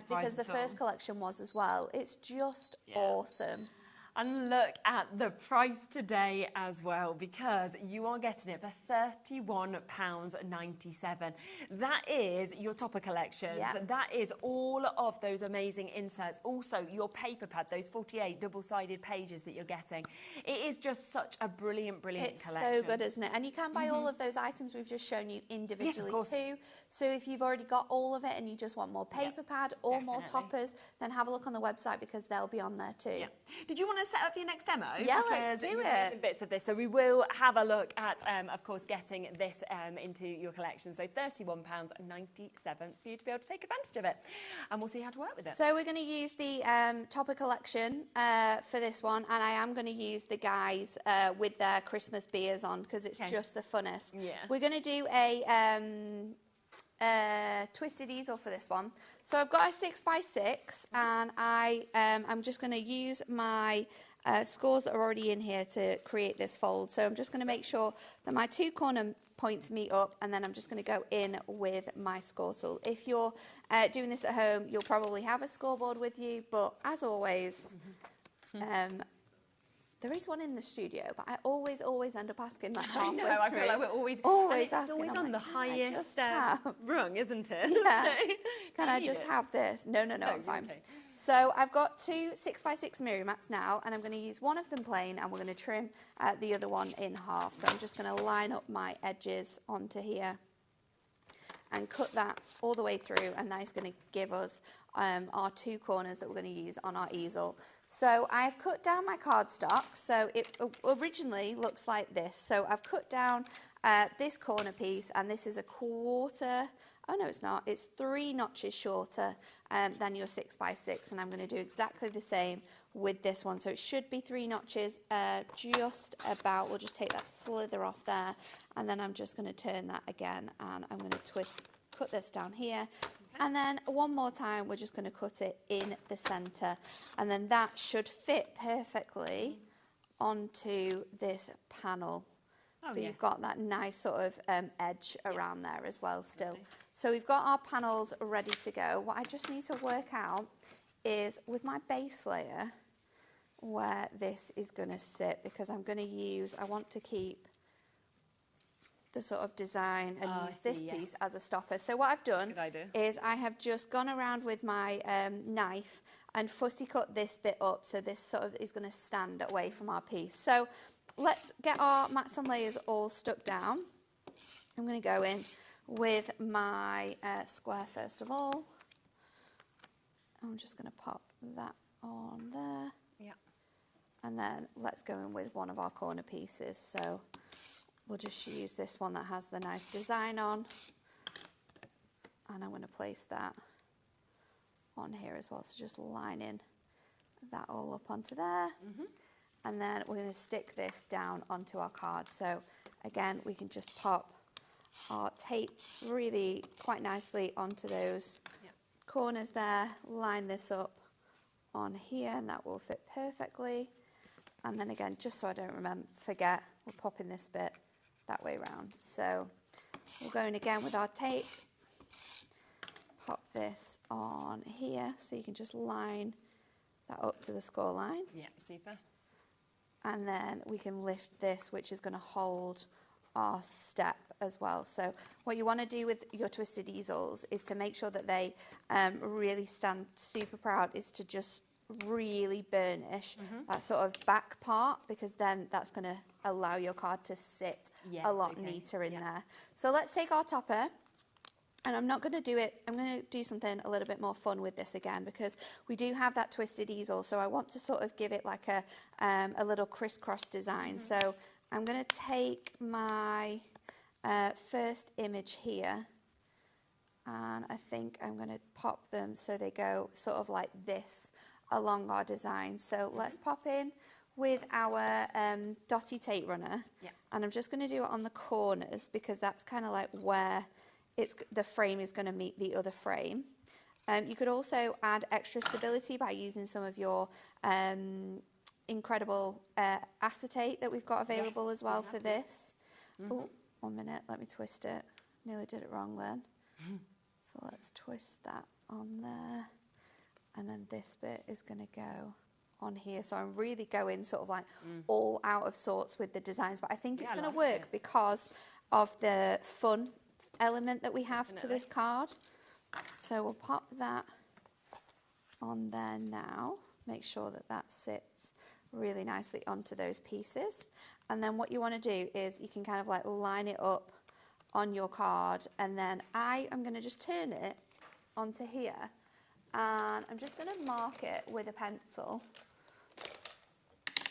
B: because the first collection was as well. It's just awesome.
A: And look at the price today as well, because you are getting it for £31.97. That is your topper collections. Yep. That is all of those amazing inserts. Also, your paper pad, those 48 double-sided pages that you're getting. It is just such a brilliant collection.
B: It's so good, isn't it? And you can buy all of those items we've just shown you individually too. So if you've already got all of it and you just want more paper pad or more toppers, then have a look on the website because they'll be on there too.
A: Did you want to set up your next demo?
B: Yeah, let's do it.
A: Some bits of this. So we will have a look at, of course, getting this into your collection. So £31.97 for you to be able to take advantage of it. And we'll see how to work with it.
B: So we're going to use the Topper collection for this one. And I am going to use the guys with their Christmas beers on because it's just the funnest.
A: Yeah.
B: We're going to do a twisted easel for this one. So I've got a 6x6 and I'm just going to use my scores that are already in here to create this fold. So I'm just going to make sure that my two corner points meet up, and then I'm just going to go in with my score tool. If you're doing this at home, you'll probably have a scoreboard with you, but as always, there is one in the studio, but I always end up asking like halfway through.
A: I feel like we're always
B: asking.
A: It's always on the highest rung, isn't it?
B: Yeah. Can I just have this? No, I'm fine.
A: Okay.
B: So I've got two 6x6 mirror mats now, and I'm going to use one of them plain, and we're going to trim the other one in half. So I'm just going to line up my edges onto here and cut that all the way through, and that is going to give us our two corners that we're going to use on our easel. So I've cut down my cardstock, so it originally looks like this. So I've cut down this corner piece, and this is a quarter, oh no it's not, it's 3 notches shorter than your 6x6, and I'm going to do exactly the same with this one. So it should be 3 notches just about, we'll just take that slither off there, and then I'm just going to turn that again, and I'm going to cut this down here. And then one more time, we're just going to cut it in the centre. And then that should fit perfectly onto this panel. So you've got that nice sort of edge around there as well still. Okay. So we've got our panels ready to go. What I just need to work out is with my base layer where this is going to sit, because I'm going to use, I want to keep the sort of design and use this piece as a stopper. So what I've done is I have just gone around with my knife and fussy cut this bit up, so this sort of is going to stand away from our piece. So let's get our mats and layers all stuck down. I'm going to go in with my square first of all. I'm just going to pop that on there. Yeah. And then let's go in with one of our corner pieces. So we'll just use this one that has the nice design on, and I'm going to place that on here as well. So just lining that all up onto there, and then we're going to stick this down onto our card. So again, we can just pop our tape really quite nicely onto those corners there, line this up on here, and that will fit perfectly. And then again, just so I don't forget, we're popping this bit that way round. So we'll go in again with our tape, pop this on here, so you can just line that up to the score line.
A: Yeah, super.
B: And then we can lift this, which is going to hold our step as well. So what you want to do with your twisted easels is to make sure that they really stand super proud, is to just really burnish that sort of back part, because then that's going to allow your card to sit a lot neater in there. So let's take our topper, and I'm not going to do it, I'm going to do something a little bit more fun with this again, because we do have that twisted easel, so I want to sort of give it like a little crisscross design. So I'm going to take my first image here, and I think I'm going to pop them so they go sort of like this along our design. So let's pop in with our dotty tape runner, and I'm just going to do it on the corners, because that's kind of like where the frame is going to meet the other frame. You could also add extra stability by using some of your incredible acetate that we've got available as well for this. Oh, 1 minute, let me twist it. Nearly did it wrong then. So let's twist that on there. And then this bit is going to go on here. So I'm really going sort of like all out of sorts with the designs, but I think it's going to work because of the fun element that we have to this card. So we'll pop that on there now. Make sure that that sits really nicely onto those pieces. And then what you want to do is you can kind of like line it up on your card, and then I am going to just turn it onto here, and I'm just going to mark it with a pencil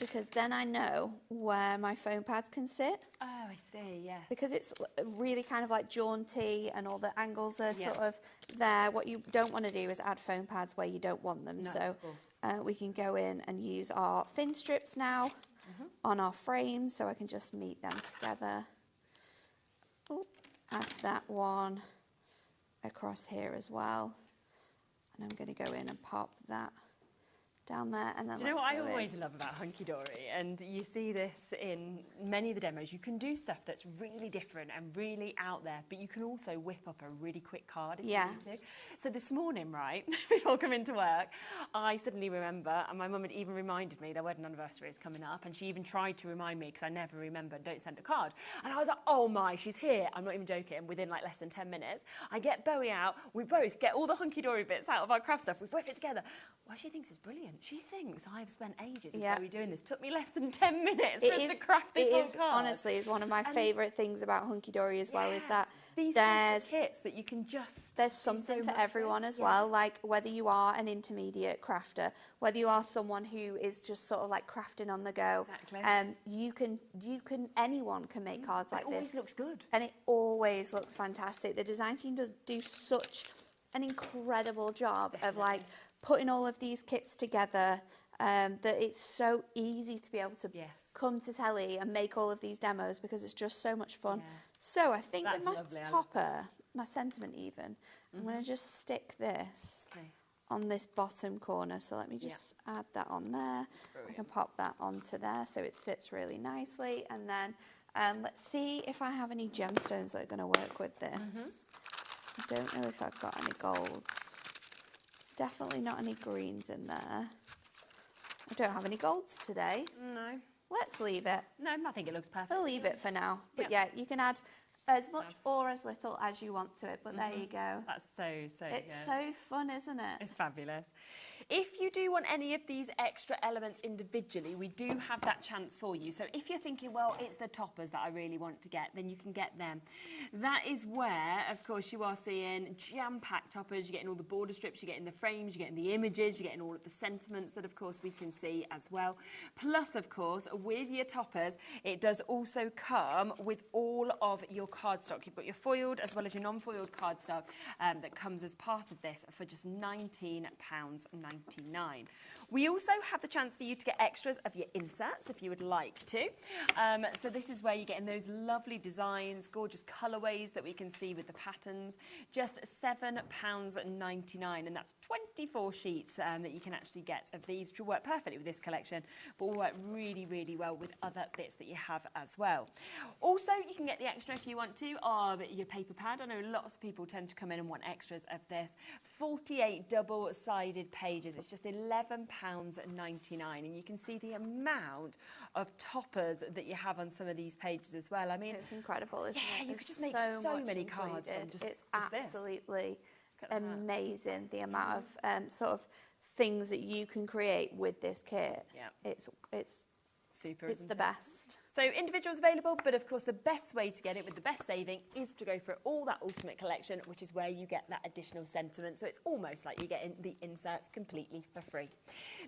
B: because then I know where my foam pads can sit.
A: Oh, I see, yeah.
B: Because it's really kind of like jaunty and all the angles are sort of there. What you don't want to do is add foam pads where you don't want them.
A: No,
B: so we can go in and use our thin strips now on our frames, so I can just meet them together. Ooh, add that one across here as well. And I'm going to go in and pop that down there, and then
A: you know what I always love about Hunky Dory, and you see this in many of the demos, you can do stuff that's really different and really out there, but you can also whip up a really quick card if you need to. So this morning, right, before coming to work, I suddenly remember, and my mum had even reminded me their wedding anniversary is coming up, and she even tried to remind me because I never remember, don't send a card. And I was like, oh my, she's here. I'm not even joking. Within like less than 10 minutes, I get Bowie out, we both get all the Hunky Dory bits out of our craft stuff, we whip it together. Well, she thinks it's brilliant. She thinks I've spent ages with Bowie doing this. Took me less than 10 minutes to craft this whole card.
B: Honestly, is one of my favourite things about Hunky Dory as well, is that
A: these there's kits that you can just
B: there's something for everyone as well. Like whether you are an intermediate crafter, whether you are someone who is just sort of like crafting on the go, anyone can make cards like this. It always
A: looks good,
B: and it always looks fantastic. The design team does do such an incredible job of like putting all of these kits together, that it's so easy to be able to come to telly and make all of these demos because it's just so much fun. So I think with my topper, my sentiment even, I'm going to just stick this on this bottom corner. So let me just add that on there. I can pop that onto there so it sits really nicely. And then let's see if I have any gemstones that are going to work with this. I don't know if I've got any golds. Definitely not any greens in there. I don't have any golds today.
A: No.
B: Let's leave it.
A: No, I think it looks perfect.
B: I'll leave it for now. But yeah, you can add as much or as little as you want to it. But there you go.
A: That's so good.
B: It's so fun, isn't it?
A: It's fabulous. If you do want any of these extra elements individually, we do have that chance for you. So if you're thinking, well, it's the toppers that I really want to get, then you can get them. That is where, of course, you are seeing jam-packed toppers. You're getting all the border strips, you're getting the frames, you're getting the images, you're getting all of the sentiments that, of course, we can see as well. Plus, of course, with your toppers, it does also come with all of your cardstock. You've got your foiled as well as your non-foiled cardstock that comes as part of this for just £19.99. We also have the chance for you to get extras of your inserts if you would like to. So this is where you're getting those lovely designs, gorgeous colourways that we can see with the patterns. Just £7.99, and that's 24 sheets that you can actually get of these, which will work perfectly with this collection, but will work really, really well with other bits that you have as well. Also, you can get the extra if you want to of your paper pad. I know lots of people tend to come in and want extras of this. 48 double-sided pages. It's just £11.99, and you can see the amount of toppers that you have on some of these pages as well. I mean,
B: it's incredible, isn't it?
A: You could just make so many cards from just
B: it's absolutely amazing the amount of sort of things that you can create with this kit. It's
A: super.
B: It's the best.
A: So individuals available, but of course the best way to get it with the best saving is to go for all that ultimate collection, which is where you get that additional sentiment. So it's almost like you're getting the inserts completely for free.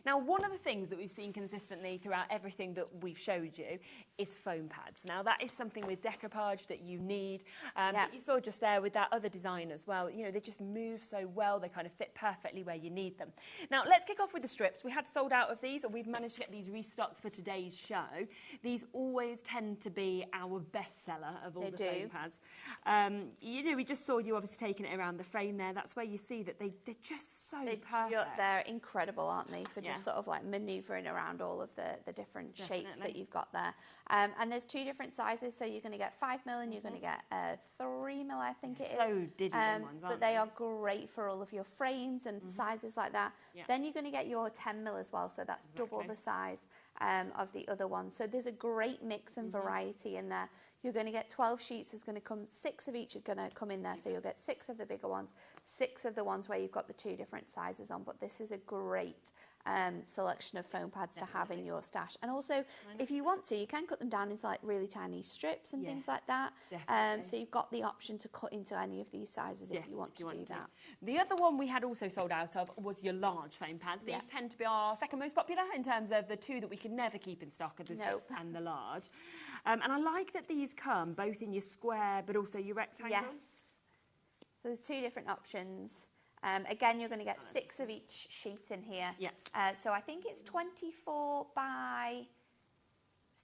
A: Now, one of the things that we've seen consistently throughout everything that we've showed you is foam pads. Now, that is something with decoupage that you need. That you saw just there with that other design as well. You know, they just move so well. They kind of fit perfectly where you need them. Now, let's kick off with the strips. We had sold out of these, or we've managed to get these restocked for today's show. These always tend to be our best seller of all the foam pads. You know, we just saw you obviously taking it around the frame there. That's where you see that they're just so perfect.
B: They're incredible, aren't they, for just sort of like manoeuvring around all of the different shapes that you've got there. And there's two different sizes, so you're going to get 5mm and you're going to get 3mm, I think it is.
A: So digital ones, aren't
B: but they are great for all of your frames and sizes like that. Then you're going to get your 10mm as well, so that's double the size of the other one. So there's a great mix and variety in there. You're going to get 12 sheets. There's going to come 6 of each are going to come in there. So you'll get 6 of the bigger ones, 6 of the ones where you've got the 2 different sizes on. But this is a great selection of foam pads to have in your stash. And also, if you want to, you can cut them down into like really tiny strips and things like that. So you've got the option to cut into any of these sizes if you want to do that.
A: The other one we had also sold out of was your large foam pads. These tend to be our second most popular in terms of the 2 that we can never keep in stock are the strips and the large. And I like that these come both in your square but also your rectangle.
B: Yes. So there's 2 different options. Again, you're going to get 6 of each sheet in here. So I think it's 24 by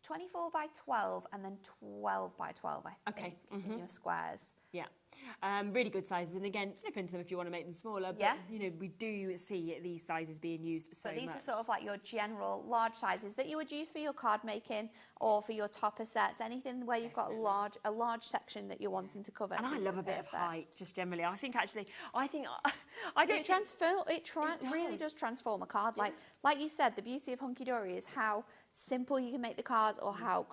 B: 12 and then 12 by 12, I think, in your squares.
A: Yeah. Really good sizes, and again, slip into them if you want to make them smaller, but you know, we do see these sizes being used so much.
B: But these are sort of like your general large sizes that you would use for your card making or for your topper sets, anything where you've got a large section that you're wanting to cover.
A: And I love a bit of height, just generally. I think I don't.
B: It really does transform a card. Like you said, the beauty of Hunky Dory is how simple you can make the cards, or how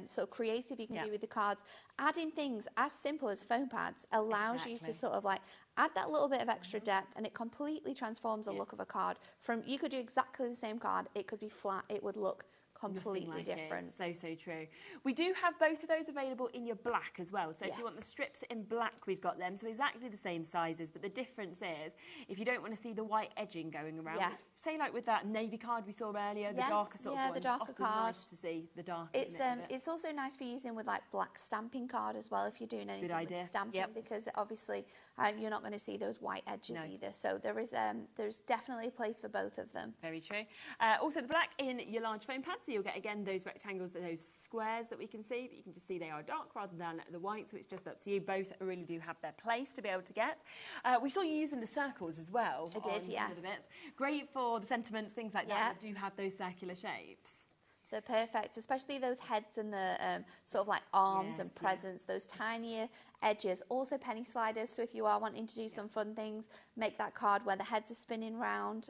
B: sort of creative you can be with the cards. Adding things as simple as foam pads allows you to sort of like add that little bit of extra depth, and it completely transforms the look of a card. You could do exactly the same card, it could be flat, it would look completely different.
A: So true. We do have both of those available in your black as well. So if you want the strips in black, we've got them. So exactly the same sizes, but the difference is if you don't want to see the white edging going around, say like with that navy card we saw earlier, the darker sort of ones,
B: the darker card.
A: Nice to see the dark.
B: It's also nice for using with like black stamping card as well if you're doing anything with stamping, because obviously you're not going to see those white edges either. So there's definitely a place for both of them.
A: Very true. Also the black in your large foam pads. So you'll get, again, those rectangles, those squares that we can see, but you can just see they are dark rather than the white, so it's just up to you. Both really do have their place to be able to get. We saw you using the circles as well.
B: I did, yes.
A: Great for the sentiments, things like that do have those circular shapes.
B: They're perfect, especially those heads and the sort of like arms and presents, those tinier edges. Also penny sliders, so if you are wanting to do some fun things, make that card where the heads are spinning round.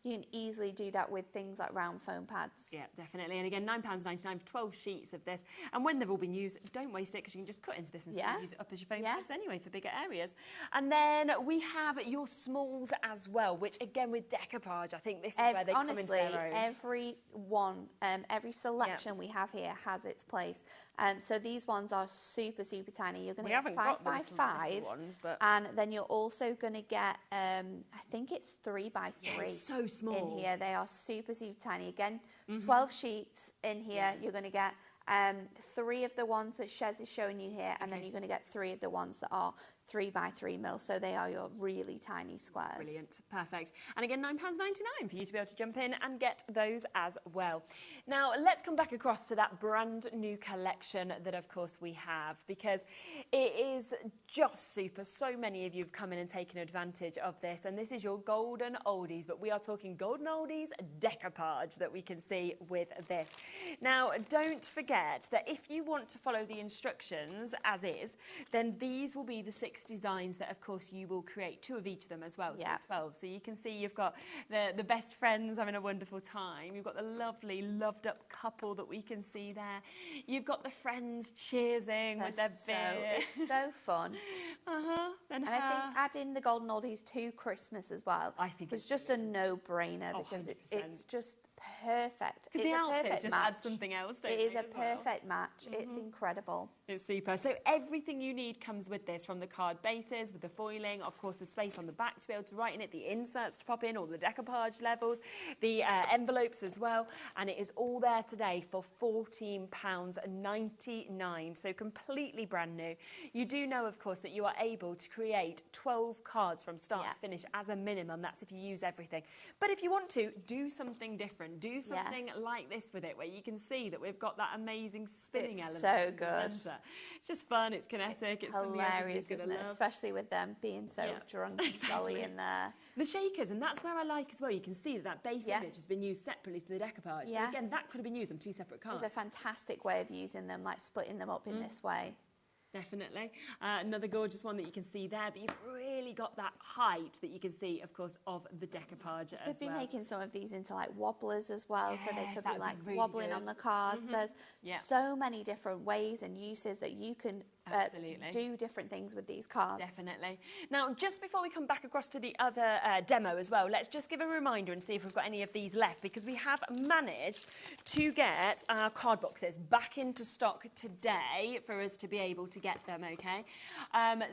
B: You can easily do that with things like round foam pads.
A: Yeah, definitely. And again, £9.99 for 12 sheets of this. And when they've all been used, don't waste it, because you can just cut into this and use it up as your foam pads anyway for bigger areas. And then we have your smalls as well, which again with decoupage, I think this is where they come into their own.
B: Every one, every selection we have here has its place. So these ones are super, super tiny. You're going to get 5 by 5
A: ones, but
B: and then you're also going to get, I think it's 3 by 3.
A: Yeah, it's so small.
B: In here. They are super, super tiny. Again, 12 sheets in here. You're going to get 3 of the ones that Shez is showing you here, and then you're going to get 3 of the ones that are 3 by 3 mil, so they are your really tiny squares.
A: Brilliant, perfect. And again, £9.99 for you to be able to jump in and get those as well. Now, let's come back across to that brand new collection that, of course, we have, because it is just super. So many of you have come in and taken advantage of this, and this is your golden oldies, but we are talking golden oldies decoupage that we can see with this. Now, don't forget that if you want to follow the instructions as is, then these will be the 6 designs that, of course, you will create, 2 of each of them as well, so 12. So you can see you've got the best friends having a wonderful time. You've got the lovely, loved-up couple that we can see there. You've got the friends cheersing with their beer.
B: It's so fun. And I think adding the golden oldies to Christmas as well was just a no-brainer, because it's just perfect.
A: Because the outfits just add something else, don't
B: they? It is a
A: perfect
B: perfect match. It's incredible.
A: It's super. So everything you need comes with this, from the card bases, with the foiling, of course the space on the back to be able to write in it, the inserts to pop in, all the decoupage levels, the envelopes as well, and it is all there today for £14.99, so completely brand new. You do know, of course, that you are able to create 12 cards from start to finish as a minimum. That's if you use everything. But if you want to, do something different. Do something like this with it, where you can see that we've got that amazing spinning element.
B: So good.
A: It's just fun, it's kinetic, it's
B: hilarious, isn't it? Especially with them being so drunk and jolly in there.
A: The shakers, and that's where I like as well, you can see that base image has been used separately to the decoupage. So again, that could have been used on 2 separate cards.
B: It's a fantastic way of using them, like splitting them up in this way.
A: Definitely. Another gorgeous one that you can see there, but you've really got that height that you can see, of course, of the decoupage as well.
B: Could be making some of these into like wobblers as well,
A: yes,
B: so they could be like
A: really
B: wobbling
A: good.
B: on the cards. There's so many different ways and uses that you can do different things with these cards.
A: Definitely. Now, just before we come back across to the other demo as well, let's just give a reminder and see if we've got any of these left, because we have managed to get our card boxes back into stock today for us to be able to get them, okay?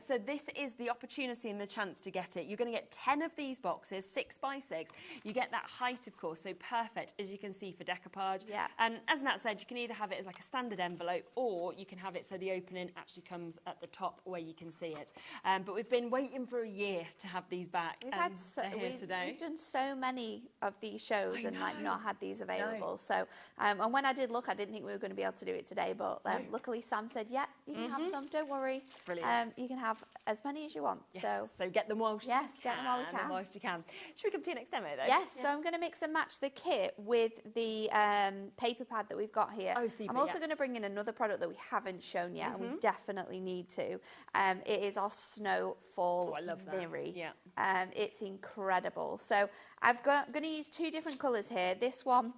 A: So this is the opportunity and the chance to get it. You're going to get 10 of these boxes, 6 by 6. You get that height, of course, so perfect, as you can see, for decoupage.
B: Yeah.
A: And as Nat said, you can either have it as like a standard envelope, or you can have it so the opening actually comes at the top where you can see it. But we've been waiting for a year to have these back.
B: We've done so many of these shows and like not had these available. So and when I did look, I didn't think we were going to be able to do it today, but luckily Sam said, yeah, you can have some, don't worry.
A: Brilliant.
B: You can have as many as you want.
A: Yes. So get them whilst
B: get them while we can.
A: Whilst you can. Should we come to your next demo though?
B: Yes, so I'm going to mix and match the kit with the paper pad that we've got here.
A: Oh, super,
B: I'm also going to bring in another product that we haven't shown yet, and we definitely need to. It is our Snowfall Mirror.
A: Yeah.
B: It's incredible. So I'm going to use 2 different colours here. This one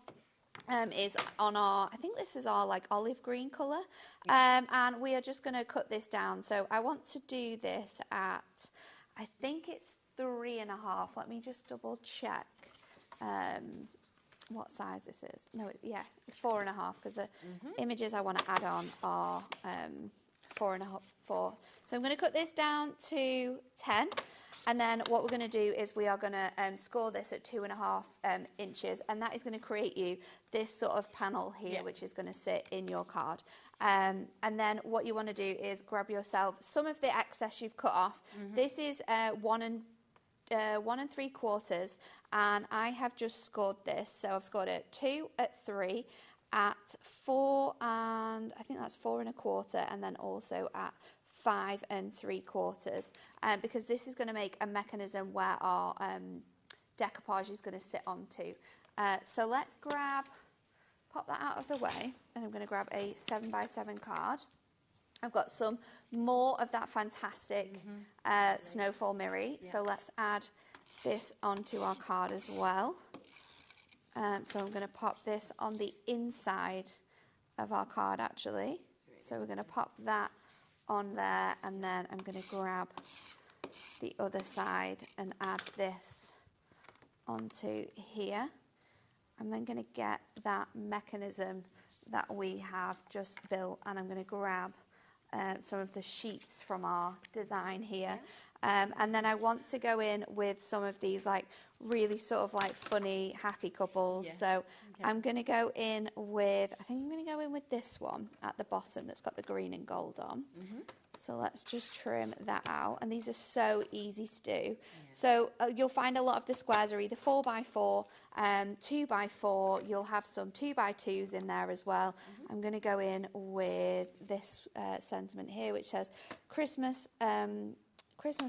B: is on our, I think this is our like olive green colour, and we are just going to cut this down. So I want to do this at, I think it's 3.5. Let me just double check what size this is. No, it's 4.5, because the images I want to add on are 4.5. So I'm going to cut this down to 10. And then what we're going to do is we are going to score this at 2.5 inches, and that is going to create you this sort of panel here, which is going to sit in your card. And then what you want to do is grab yourself some of the excess you've cut off. This is 1 3/4, and I have just scored this. So I've scored it 2 at 3, at 4, and I think that's 4 1/4, and then also at 5 3/4, because this is going to make a mechanism where our decoupage is going to sit onto. So let's pop that out of the way, and I'm going to grab a 7 by 7 card. I've got some more of that fantastic Snowfall Mirror, so let's add this onto our card as well. So I'm going to pop this on the inside of our card actually. So we're going to pop that on there, and then I'm going to grab the other side and add this onto here. I'm then going to get that mechanism that we have just built, and I'm going to grab some of the sheets from our design here. And then I want to go in with some of these like really sort of like funny happy couples. So I'm going to go in with, I think I'm going to go in with this one at the bottom that's got the green and gold on. So let's just trim that out, and these are so easy to do. So you'll find a lot of the squares are either 4 by 4, 2 by 4. You'll have some 2 by 2s in there as well. I'm going to go in with this sentiment here, which says Christmas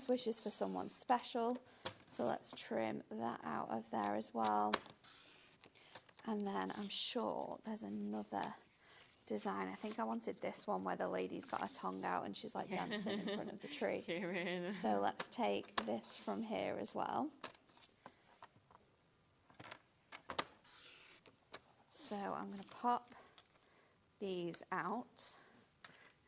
B: wishes for someone special. So let's trim that out of there as well. And then I'm sure there's another design. I think I wanted this one where the lady's got her tongue out and she's like dancing in front of the tree. So let's take this from here as well. So I'm going to pop these out,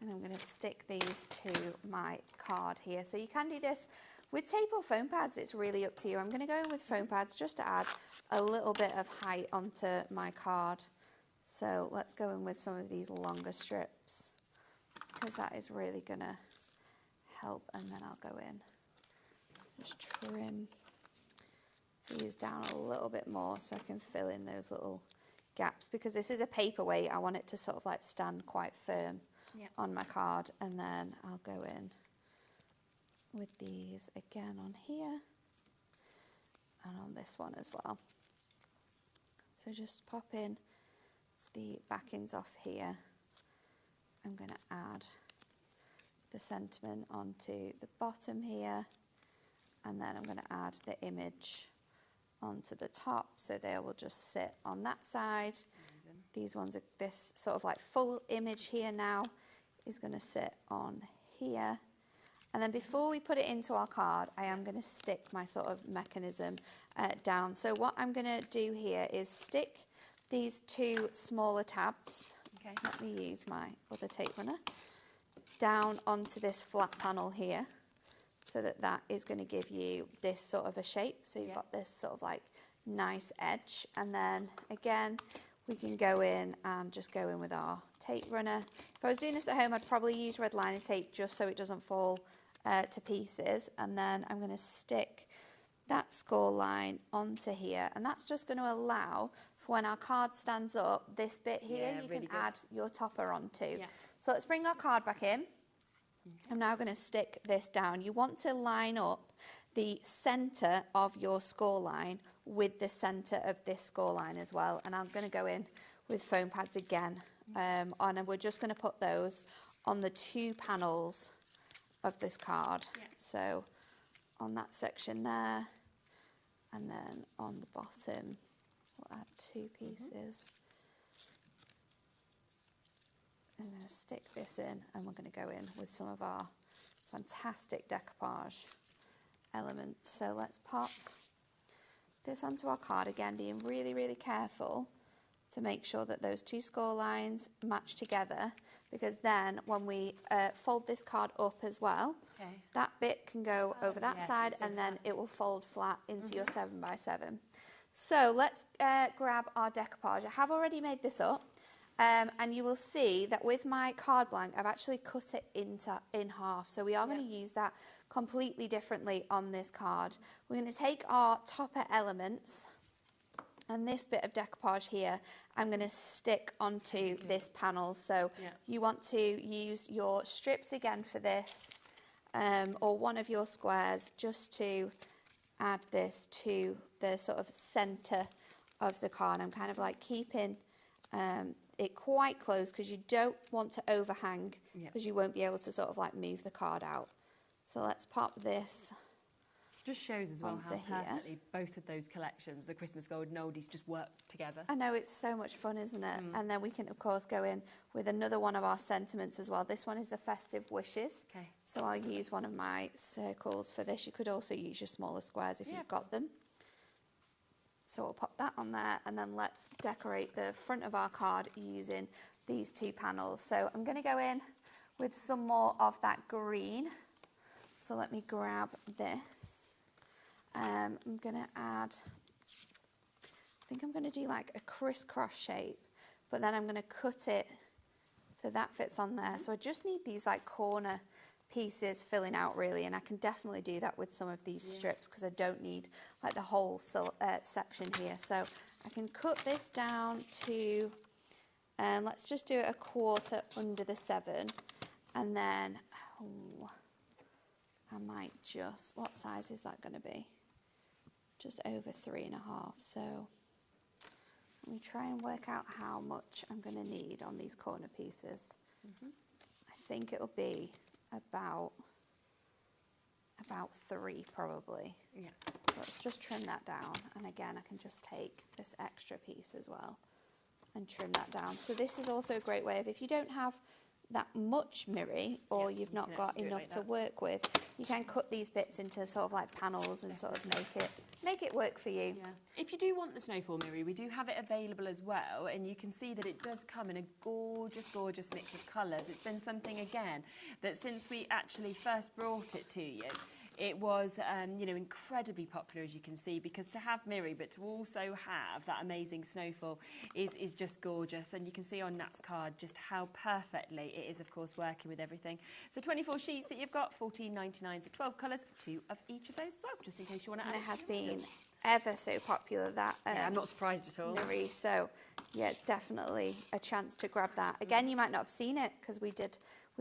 B: and I'm going to stick these to my card here. So you can do this with tape or foam pads, it's really up to you. I'm going to go in with foam pads just to add a little bit of height onto my card. So let's go in with some of these longer strips, because that is really going to help. And then I'll go in, just trim these down a little bit more so I can fill in those little gaps, because this is a paperweight. I want it to sort of like stand quite firm on my card. And then I'll go in with these again on here and on this one as well. So just pop in the backings off here. I'm going to add the sentiment onto the bottom here, and then I'm going to add the image onto the top, so they will just sit on that side. These ones are this sort of like full image here now is going to sit on here. And then before we put it into our card, I am going to stick my sort of mechanism down. So what I'm going to do here is stick these 2 smaller tabs.
A: Okay.
B: Let me use my other tape runner. Down onto this flat panel here, so that is going to give you this sort of a shape. So you've got this sort of like nice edge. And then again, we can go in and just go in with our tape runner. If I was doing this at home, I'd probably use red liner tape just so it doesn't fall to pieces. And then I'm going to stick that score line onto here, and that's just going to allow for when our card stands up, this bit here, you really can add your topper onto. Yeah. So let's bring our card back in. Okay. I'm now going to stick this down. You want to line up the centre of your score line with the centre of this score line as well. And I'm going to go in with foam pads again. And we're just going to put those on the 2 panels of this card. Yeah. So on that section there, and then on the bottom, we'll add 2 pieces. I'm going to stick this in, and we're going to go in with some of our fantastic decoupage elements. So let's pop this onto our card again, being really, really careful to make sure that those 2 score lines match together, because then when we fold this card up as well, that bit can go over that side, and then it will fold flat into your 7x7. So let's grab our decoupage. I have already made this up. And you will see that with my card blank, I've actually cut it in half. So we are going to use that completely differently on this card. We're going to take our topper elements, and this bit of decoupage here, I'm going to stick onto this panel. So you want to use your strips again for this, or one of your squares, just to add this to the sort of centre of the card. I'm kind of like keeping it quite close, because you don't want to overhang, because you won't be able to sort of like move the card out. So let's pop this.
A: Just shows as well how perfectly both of those collections, the Christmas Gold and Oldies, just work together.
B: I know, it's so much fun, isn't it? And then we can of course go in with another one of our sentiments as well. This one is the Festive Wishes. Okay. So I'll use one of my circles for this. You could also use your smaller squares if you've got them. So we'll pop that on there, and then let's decorate the front of our card using these 2 panels. So I'm going to go in with some more of that green. So let me grab this. I'm going to add, I think I'm going to do like a crisscross shape, but then I'm going to cut it so that fits on there. So I just need these like corner pieces filling out really, and I can definitely do that with some of these strips, because I don't need like the whole section here. So I can cut this down to, let's just do it a quarter under the 7, and then I might just, what size is that going to be? Just over 3.5. So let me try and work out how much I'm going to need on these corner pieces. I think it'll be about 3 probably. Yeah. So let's just trim that down, and again I can just take this extra piece as well and trim that down. So this is also a great way of, if you don't have that much mirri, or you've not got enough to work with, you can cut these bits into sort of like panels and sort of make it work for you.
A: Yeah. If you do want the snowfall mirri, we do have it available as well, and you can see that it does come in a gorgeous, gorgeous mix of colours. It's been something, again, that since we actually first brought it to you, it was, you know, incredibly popular, as you can see, because to have mirri, but to also have that amazing snowfall is just gorgeous. And you can see on Nat's card just how perfectly it is, of course, working with everything. So 24 sheets that you've got, $14.99, so 12 colours, 2 of each of those as well, just in case you want to add.
B: And it has been ever so popular, that
A: yeah, I'm not surprised at all.
B: Mirri, so yeah, it's definitely a chance to grab that. Again, you might not have seen it, because we've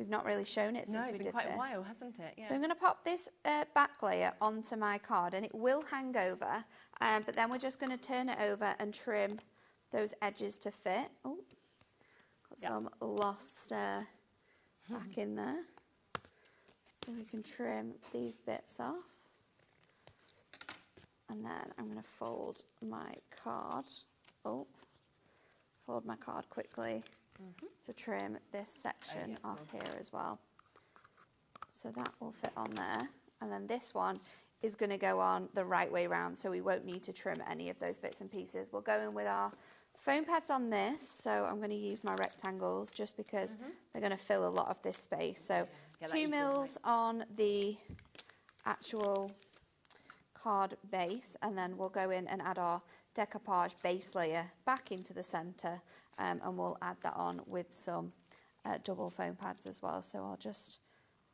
B: not really shown it since we did this.
A: No, it's been quite a while, hasn't it? Yeah.
B: So I'm going to pop this back layer onto my card, and it will hang over, but then we're just going to turn it over and trim those edges to fit. Oh, got some lost back in there. So we can trim these bits off. And then I'm going to fold my card. Fold my card quickly. to trim this section off here as well. So that will fit on there. And then this one is going to go on the right way round, so we won't need to trim any of those bits and pieces. We'll go in with our foam pads on this, so I'm going to use my rectangles just because they're going to fill a lot of this space. So 2 mils on the actual card base, and then we'll go in and add our decoupage base layer back into the centre, and we'll add that on with some double foam pads as well. So I'll just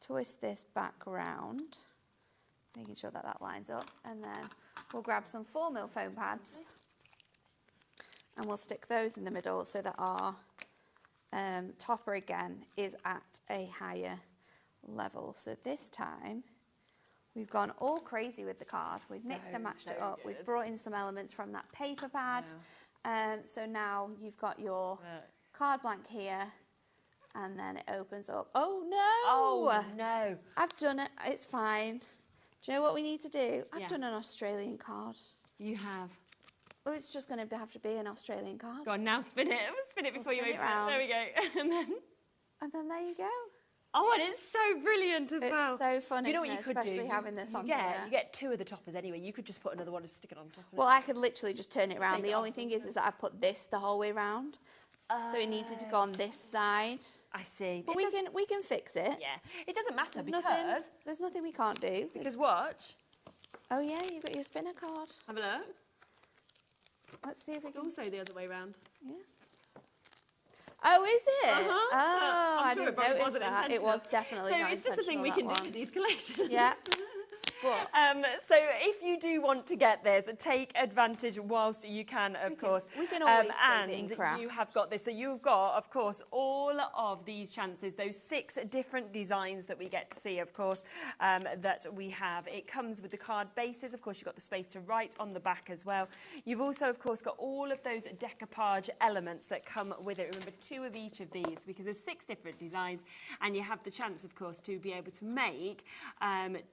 B: twist this back round, making sure that that lines up, and then we'll grab some 4 mil foam pads and we'll stick those in the middle so that our topper again is at a higher level. So this time we've gone all crazy with the card. We've mixed and matched it up. We've brought in some elements from that paper pad. So now you've got your card blank here, and then it opens up. Oh no!
A: Oh no!
B: I've done it. It's fine. Do you know what we need to do? I've done an Australian card.
A: You have?
B: Oh, it's just going to have to be an Australian card.
A: Go on, now spin it. Spin it before you open it. There we go.
B: And then there you go.
A: Oh, and it's so brilliant as well.
B: It's so fun,
A: you know what you could
B: especially
A: do?
B: having this on
A: You
B: here.
A: get 2 of the toppers anyway. You could just put another one and stick it on top of it.
B: Well, I could literally just turn it around. The only thing is that I've put this the whole way round. So it needed to go on this side.
A: I see.
B: But we can fix it.
A: Yeah. It doesn't matter
B: there's nothing we can't do.
A: Because watch.
B: Oh yeah, you've got your spinner card.
A: Have a look.
B: Let's see if we can.
A: It's also the other way round.
B: Yeah. Oh, is it? Oh,
A: I'm
B: I
A: sure
B: didn't
A: it
B: notice that. It was definitely
A: so
B: not
A: it's just a thing we can do with these collections.
B: Yeah.
A: So if you do want to get this, take advantage whilst you can, of course.
B: We can always
A: and
B: save in craft.
A: You have got this. So you've got, of course, all of these chances, those 6 different designs that we get to see, of course, that we have. It comes with the card bases. Of course, you've got the space to write on the back as well. You've also, of course, got all of those decoupage elements that come with it. Remember, 2 of each of these, because there's 6 different designs, and you have the chance, of course, to be able to make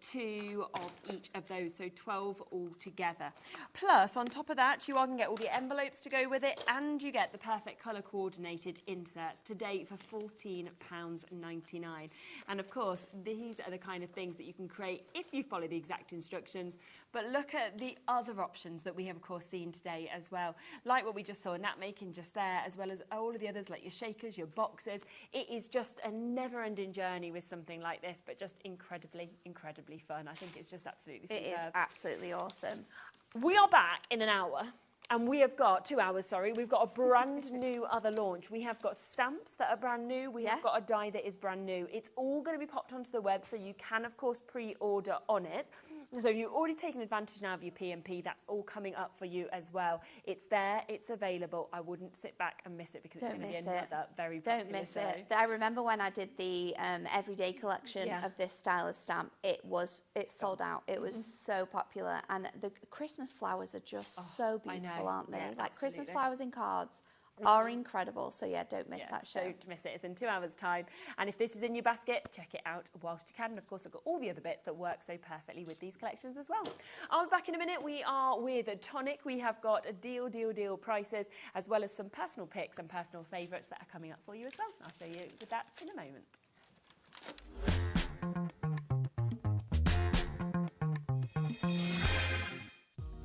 A: 2 of each of those, so 12 altogether. Plus, on top of that, you are going to get all the envelopes to go with it, and you get the perfect colour coordinated inserts today for £14.99. And of course, these are the kind of things that you can create if you follow the exact instructions. But look at the other options that we have, of course, seen today as well, like what we just saw, nap making just there, as well as all of the others like your shakers, your boxes. It is just a never-ending journey with something like this, but just incredibly, incredibly fun. I think it's just absolutely superb.
B: It is absolutely awesome.
A: We are back in an hour. And we have got 2 hours, sorry. We've got a brand new other launch. We have got stamps that are brand new. We have got a die that is brand new. It's all going to be popped onto the web, so you can, of course, pre-order on it. So if you've already taken advantage now of your P&P, that's all coming up for you as well. It's there, it's available. I wouldn't sit back and miss it because it's going to be another very popular.
B: Don't miss it. I remember when I did the everyday collection of this style of stamp, it sold out. It was so popular, and the Christmas flowers are just so beautiful, aren't they?
A: Yeah,
B: like Christmas flowers in cards are incredible. So yeah, don't miss that show.
A: Don't miss it. It's in 2 hours' time. And if this is in your basket, check it out whilst you can. And of course, I've got all the other bits that work so perfectly with these collections as well. I'll be back in a minute. We are with Tonic. We have got deal prices, as well as some personal picks and personal favourites that are coming up for you as well. I'll show you with that in a moment.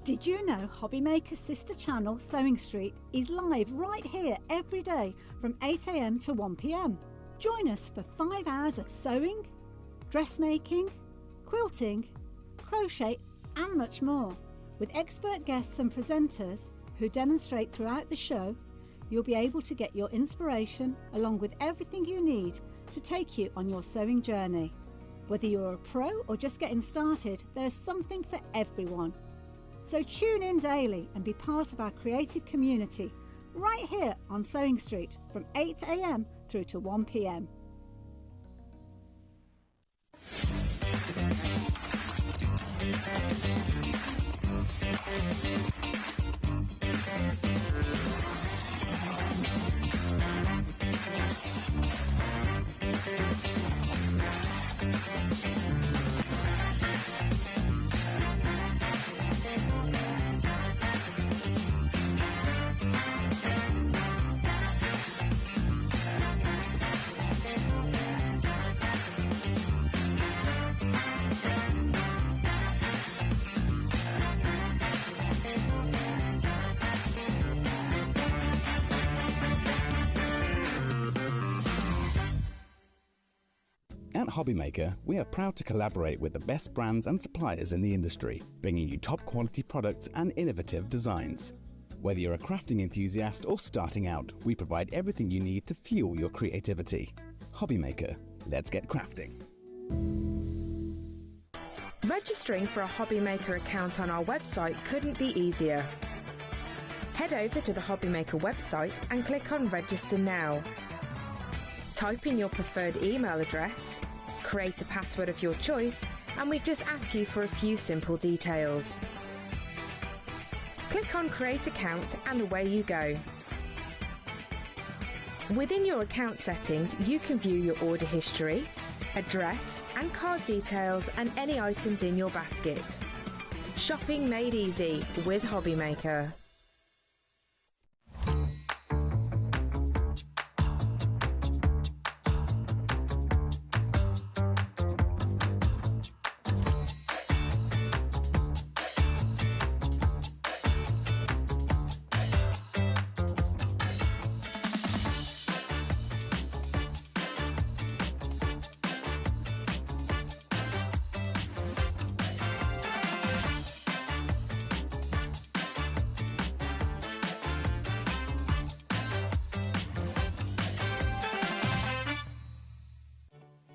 C: Did you know HobbyMaker's sister channel, Sewing Street, is live right here every day from 8 AM to 1 PM? Join us for 5 hours of sewing, dressmaking, quilting, crochet and much more. With expert guests and presenters who demonstrate throughout the show, you'll be able to get your inspiration along with everything you need to take you on your sewing journey. Whether you're a pro or just getting started, there's something for everyone. So tune in daily and be part of our creative community right here on Sewing Street from 8 AM through to 1 PM.
D: At HobbyMaker, we are proud to collaborate with the best brands and suppliers in the industry, bringing you top quality products and innovative designs. Whether you're a crafting enthusiast or starting out, we provide everything you need to fuel your creativity. HobbyMaker, let's get crafting.
E: Registering for a HobbyMaker account on our website couldn't be easier. Head over to the HobbyMaker website and click on Register Now. Type in your preferred email address, create a password of your choice, and we just ask you for a few simple details. Click on Create Account and away you go. Within your account settings, you can view your order history, address and card details and any items in your basket. Shopping made easy with HobbyMaker.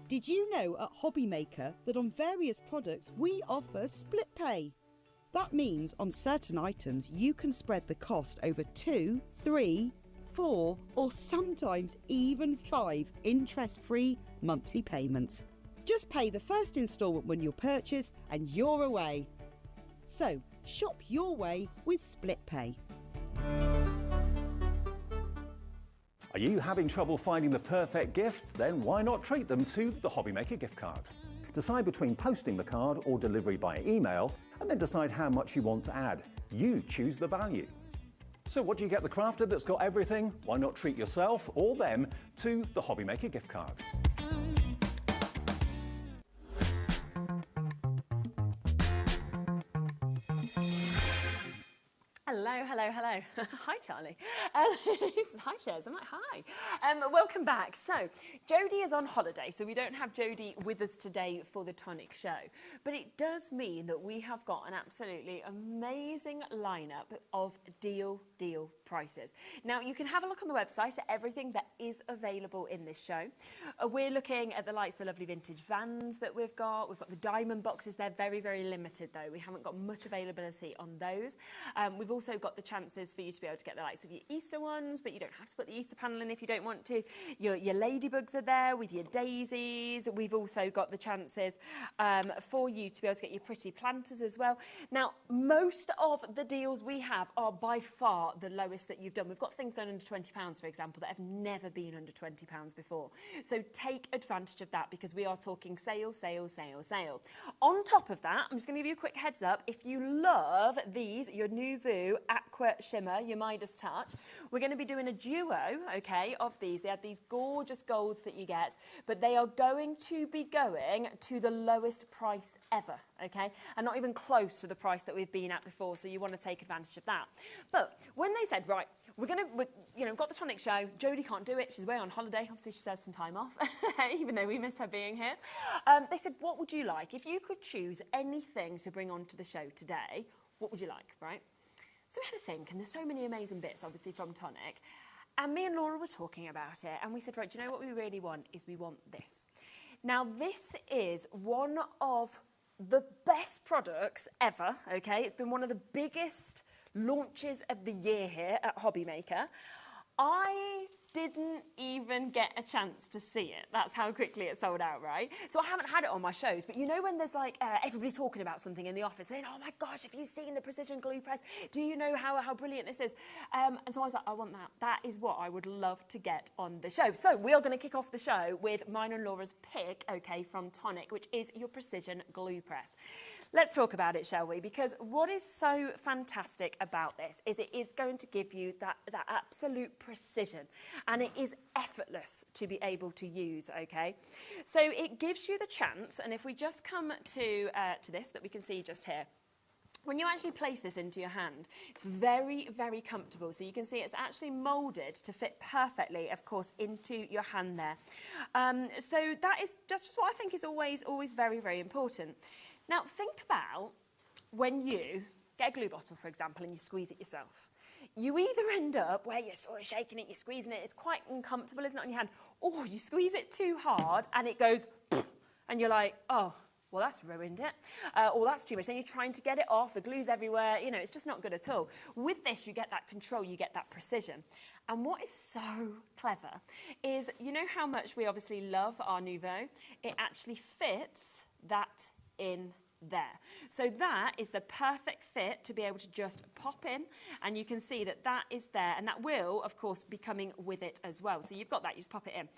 F: Did you know at HobbyMaker that on various products we offer split pay? That means on certain items you can spread the cost over 2, 3, 4 or sometimes even 5 interest-free monthly payments. Just pay the first instalment when you purchase and you're away. So shop your way with split pay.
G: Are you having trouble finding the perfect gift? Then why not treat them to the HobbyMaker gift card? Decide between posting the card or delivery by email, and then decide how much you want to add. You choose the value. So what do you get the crafter that's got everything? Why not treat yourself or them to the HobbyMaker gift card?
A: Hello, hello, hello. Hi, Charlie. Hi, Shares. I'm like, hi. Welcome back. So, Jodie is on holiday, so we don't have Jodie with us today for the Tonic show. But it does mean that we have got an absolutely amazing lineup of deal prices. Now, you can have a look on the website at everything that is available in this show. We're looking at the likes of the lovely vintage vans that we've got. We've got the diamond boxes. They're very, very limited, though. We haven't got much availability on those. We've also got the chances for you to be able to get the likes of your Easter ones, but you don't have to put the Easter panel in if you don't want to. Your ladybugs are there with your daisies. We've also got the chances for you to be able to get your pretty planters as well. Now, most of the deals we have are by far the lowest that you've done. We've got things done under £20, for example, that have never been under £20 before. So take advantage of that because we are talking sale, sale, sale, sale. On top of that, I'm just going to give you a quick heads up. If you love these, your Nouveau Aqua Shimmer, your Midas Touch, we're going to be doing a duo, okay, of these. They have these gorgeous golds that you get, but they are going to be going to the lowest price ever, okay, and not even close to the price that we've been at before, so you want to take advantage of that. But when they said, right, we've got the Tonic show, Jodie can't do it, she's away on holiday, obviously she has some time off, even though we miss her being here. They said, what would you like? If you could choose anything to bring onto the show today, what would you like, right? So we had a think, and there's so many amazing bits, obviously, from Tonic. And me and Laura were talking about it, and we said, right, do you know what we really want? Is we want this. Now, this is one of the best products ever, okay? It's been one of the biggest launches of the year here at HobbyMaker. I didn't even get a chance to see it. That's how quickly it sold out, right? So I haven't had it on my shows, but you know when there's like everybody talking about something in the office, then, oh my gosh, have you seen the precision glue press? Do you know how brilliant this is? And so I was like, I want that. That is what I would love to get on the show. So we are going to kick off the show with mine and Laura's pick, okay, from Tonic, which is your precision glue press. Let's talk about it, shall we? Because what is so fantastic about this is it is going to give you that absolute precision, and it is effortless to be able to use, okay? So it gives you the chance, and if we just come to this that we can see just here, When you actually place this into your hand, it's very, very comfortable. So you can see it's actually moulded to fit perfectly, of course, into your hand there. So that's just what I think is always very, very important. Now, think about when you get a glue bottle, for example, and you squeeze it yourself. You either end up where you're sort of shaking it, you're squeezing it, it's quite uncomfortable, isn't it, on your hand, or you squeeze it too hard and it goes, and you're like, oh, well, that's ruined it, or that's too much. Then you're trying to get it off, the glue's everywhere, you know, it's just not good at all. With this, you get that control, you get that precision. And what is so clever is, you know how much we obviously love our Nouveau? It actually fits that in there. So that is the perfect fit to be able to just pop in, and you can see that that is there, and that will, of course, be coming with it as well. So you've got that, you just pop it in.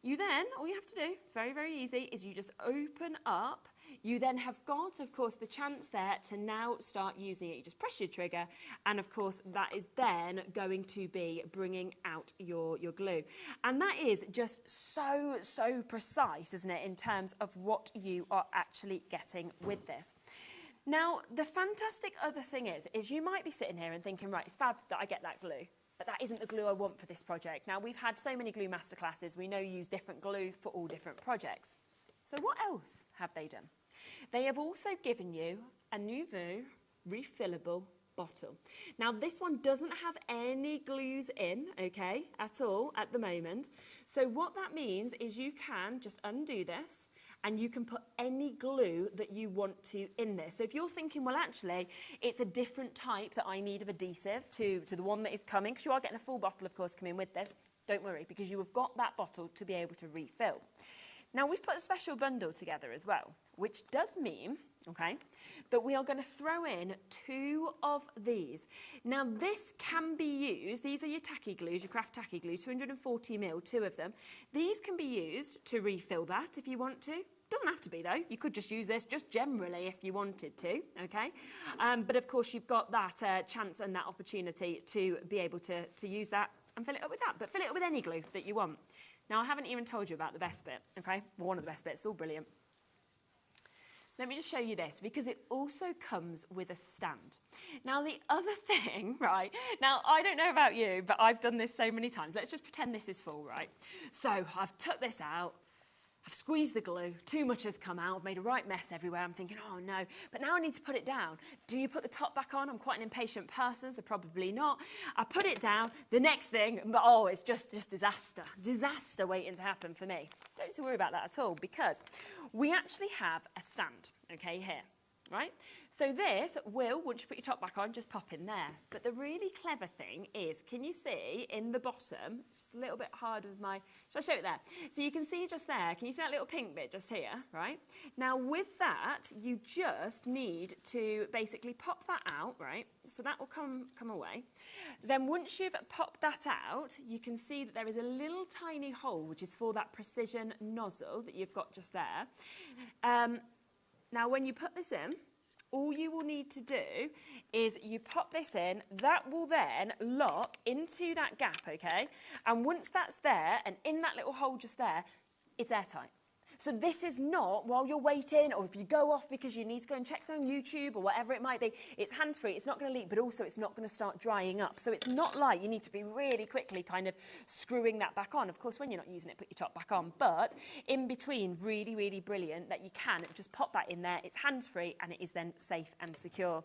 A: You then, all you have to do, it's very, very easy, is you just open up. You then have got, of course, the chance there to now start using it. You just press your trigger, and of course, that is then going to be bringing out your glue. And that is just so precise, isn't it, in terms of what you are actually getting with this. Now, the fantastic other thing is you might be sitting here and thinking, right, it's fab that I get that glue, but that isn't the glue I want for this project. Now, we've had so many glue masterclasses, we know you use different glue for all different projects. So what else have they done? They have also given you a Nouveau refillable bottle. Now, this one doesn't have any glues in, okay, at all at the moment. So what that means is you can just undo this and you can put any glue that you want to in this. So if you're thinking, well, actually, it's a different type that I need of adhesive to the one that is coming, because you are getting a full bottle, of course, coming with this, don't worry, because you have got that bottle to be able to refill. Now, we've put a special bundle together as well, which does mean, okay, that we are going to throw in 2 of these. Now, this can be used, these are your tacky glues, your craft tacky glue, 240ml, 2 of them. These can be used to refill that if you want to. Doesn't have to be, though. You could just use this just generally if you wanted to, okay? But, of course, you've got that chance and that opportunity to be able to use that and fill it up with that. But fill it up with any glue that you want. Now, I haven't even told you about the best bit, okay? Well, one of the best bits, it's all brilliant. Let me just show you this, because it also comes with a stand. Now, the other thing, right, now, I don't know about you, but I've done this so many times. Let's just pretend this is full, right? So I've took this out. I've squeezed the glue, too much has come out, I've made a right mess everywhere. I'm thinking, oh no, but now I need to put it down. Do you put the top back on? I'm quite an impatient person, so probably not. I put it down, the next thing, oh, it's just disaster waiting to happen for me. Don't have to worry about that at all, because we actually have a stand, okay, here, right? So this will, once you put your top back on, just pop in there. But the really clever thing is, can you see in the bottom, it's just a little bit hard with my, shall I show it there? So you can see just there, can you see that little pink bit just here, right? Now with that, you just need to basically pop that out, right? So that will come away. Then once you've popped that out, you can see that there is a little tiny hole, which is for that precision nozzle that you've got just there. Now when you put this in, all you will need to do is you pop this in, that will then lock into that gap, okay? And once that's there, and in that little hole just there, it's airtight. So this is not while you're waiting, or if you go off because you need to go and check something on YouTube or whatever it might be, it's hands-free, it's not going to leak, but also it's not going to start drying up. So it's not like you need to be really quickly kind of screwing that back on. Of course, when you're not using it, put your top back on. But in between, really, really brilliant that you can just pop that in there. It's hands-free and it is then safe and secure.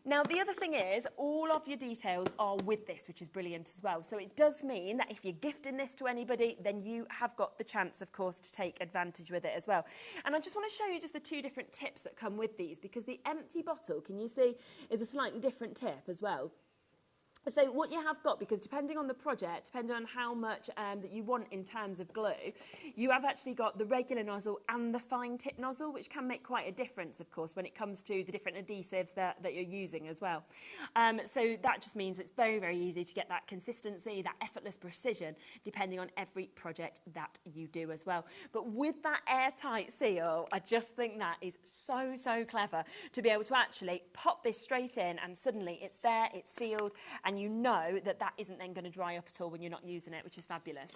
A: Now, the other thing is all of your details are with this, which is brilliant as well. So it does mean that if you're gifting this to anybody, then you have got the chance, of course, to take advantage with it as well. And I just want to show you just the 2 different tips that come with these, because the empty bottle, can you see, is a slightly different tip as well. So what you have got, because depending on the project, depending on how much that you want in terms of glue, you have actually got the regular nozzle and the fine tip nozzle, which can make quite a difference, of course, when it comes to the different adhesives that you're using as well. So that just means it's very, very easy to get that consistency, that effortless precision, depending on every project that you do as well. But with that airtight seal, I just think that is so, so clever to be able to actually pop this straight in, and suddenly it's there, it's sealed, and and you know that that isn't then going to dry up at all when you're not using it, which is fabulous.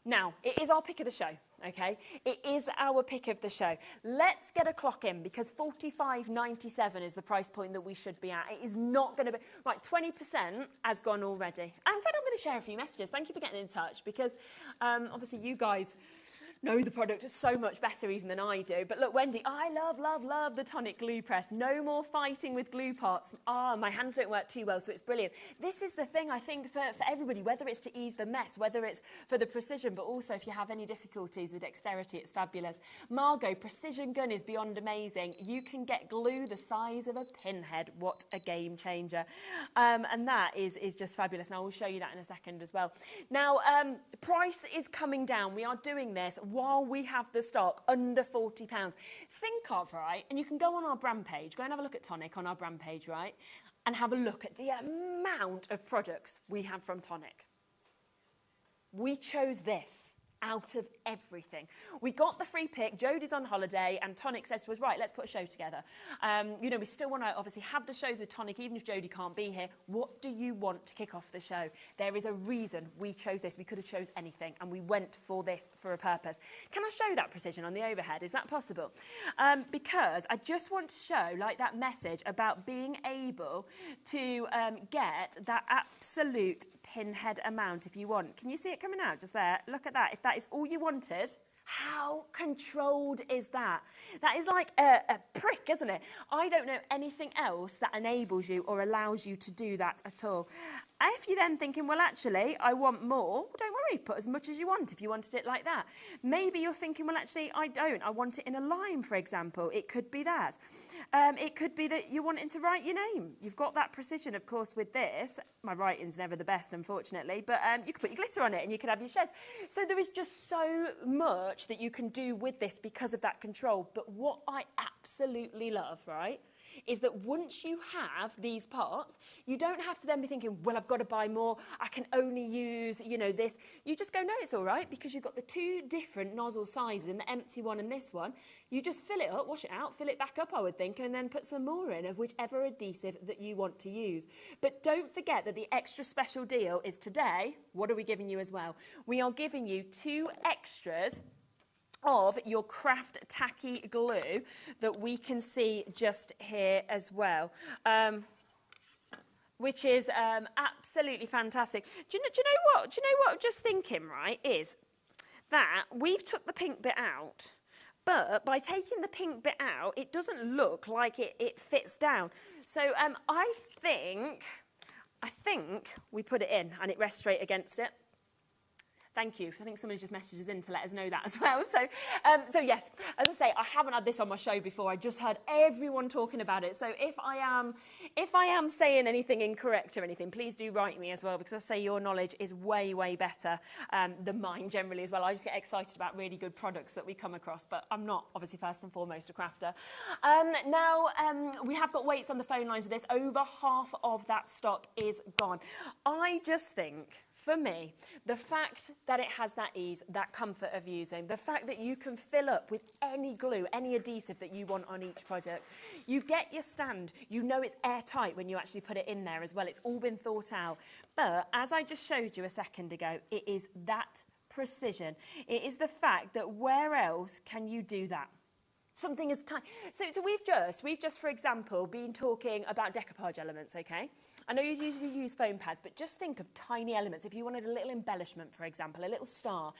A: Now, it is our pick of the show, okay? It is our pick of the show. Let's get a clock in, because $45.97 is the price point that we should be at. It is not going to be... Right, 20% has gone already. In fact, I'm going to share a few messages. Thank you for getting in touch, because obviously you guys know the product so much better even than I do. But look, Wendy, I love the Tonic glue press. No more fighting with glue parts. My hands don't work too well, so it's brilliant. This is the thing, I think, for everybody, whether it's to ease the mess, whether it's for the precision, but also if you have any difficulties with dexterity, it's fabulous. Margot, precision gun is beyond amazing. You can get glue the size of a pinhead. What a game changer. And that is just fabulous. And I will show you that in a second as well. Now, price is coming down. We are doing this while we have the stock under £40. Think of, right, and you can go on our brand page, go and have a look at Tonic on our brand page, right, and have a look at the amount of products we have from Tonic. We chose this out of everything. We got the free pick. Jodie's on holiday, and Tonic says to us, right, let's put a show together. You know, we still want to obviously have the shows with Tonic, even if Jodie can't be here. What do you want to kick off the show? There is a reason we chose this. We could have chose anything, and we went for this for a purpose. Can I show that precision on the overhead? Is that possible? Because I just want to show, like, that message about being able to get that absolute pinhead amount if you want. Can you see it coming out just there? Look at that. If that is all you wanted, how controlled is that? That is like a prick, isn't it? I don't know anything else that enables you or allows you to do that at all. If you're then thinking, well, actually, I want more, well, don't worry, put as much as you want if you wanted it like that. Maybe you're thinking, well, actually, I don't. I want it in a line, for example. It could be that. It could be that you want it to write your name. You've got that precision, of course, with this. My writing's never the best, unfortunately, but you could put your glitter on it and you could have your shares. So there is just so much that you can do with this because of that control. But what I absolutely love, right, is that once you have these parts, you don't have to then be thinking, well, I've got to buy more. I can only use, you know, this. You just go, no, it's all right, because you've got the two different nozzle sizes, and the empty one and this one. You just fill it up, wash it out, fill it back up, I would think, and then put some more in of whichever adhesive that you want to use. But don't forget that the extra special deal is today, what are we giving you as well? We are giving you 2 extras of your craft tacky glue that we can see just here as well, which is absolutely fantastic. Do you know what I'm just thinking, right, is that we've took the pink bit out, but by taking the pink bit out, it doesn't look like it fits down. So I think we put it in and it rests straight against it. Thank you. I think somebody's just messaged us in to let us know that as well. So yes, as I say, I haven't had this on my show before. I just heard everyone talking about it. So if I am saying anything incorrect or anything, please do write me as well, because I say your knowledge is way, way better than mine generally as well. I just get excited about really good products that we come across, but I'm not, obviously, first and foremost, a crafter. Now, we have got weights on the phone lines with this. Over half of that stock is gone. I just think, for me, the fact that it has that ease, that comfort of using, the fact that you can fill up with any glue, any adhesive that you want on each product. You get your stand, you know it's airtight when you actually put it in there as well. It's all been thought out. But as I just showed you a second ago, it is that precision. It is the fact that where else can you do that? Something as tiny. So we've just, for example, been talking about decoupage elements, okay? I know you usually use foam pads, but just think of tiny elements. If you wanted a little embellishment, for example, a little star.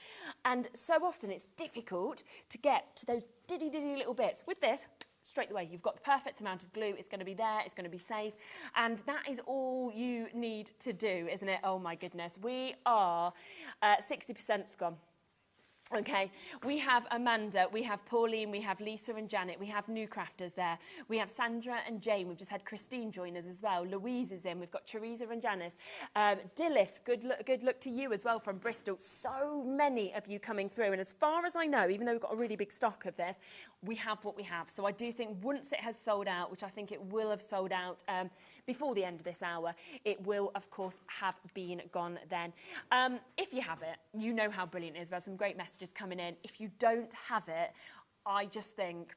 A: And so often it's difficult to get to those diddy little bits. With this, straight away, you've got the perfect amount of glue. It's going to be there. It's going to be safe. And that is all you need to do, isn't it? Oh, my goodness. We are 60% gone. Okay, we have Amanda, we have Pauline, we have Lisa and Janet, we have new crafters there. We have Sandra and Jane, we've just had Christine join us as well. Louise is in, we've got Teresa and Janice. Dillis, good luck to you as well from Bristol. So many of you coming through, and as far as I know, even though we've got a really big stock of this, we have what we have. So I do think once it has sold out, which I think it will have sold out before the end of this hour, it will, of course, have been gone then. If you have it, you know how brilliant it is. There's some great messages coming in. If you don't have it, I just think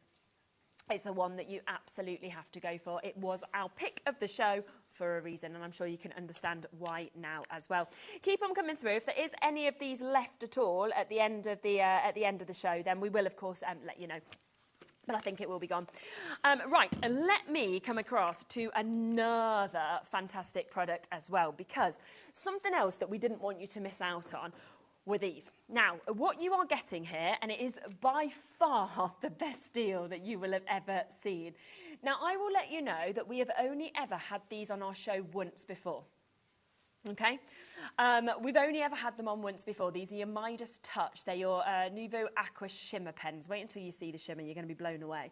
A: It's the one that you absolutely have to go for. It was our pick of the show for a reason, and I'm sure you can understand why now as well. Keep on coming through. If there is any of these left at all at the end of the show, then we will of course let you know. But I think it will be gone. Right, let me come across to another fantastic product as well, because something else that we didn't want you to miss out on were these. Now, what you are getting here, and it is by far the best deal that you will have ever seen. Now, I will let you know that we have only ever had these on our show once before. Okay, we've only ever had them on once before. These are your Midas Touch. They're your Nouveau Aqua shimmer pens. Wait until you see the shimmer, you're going to be blown away.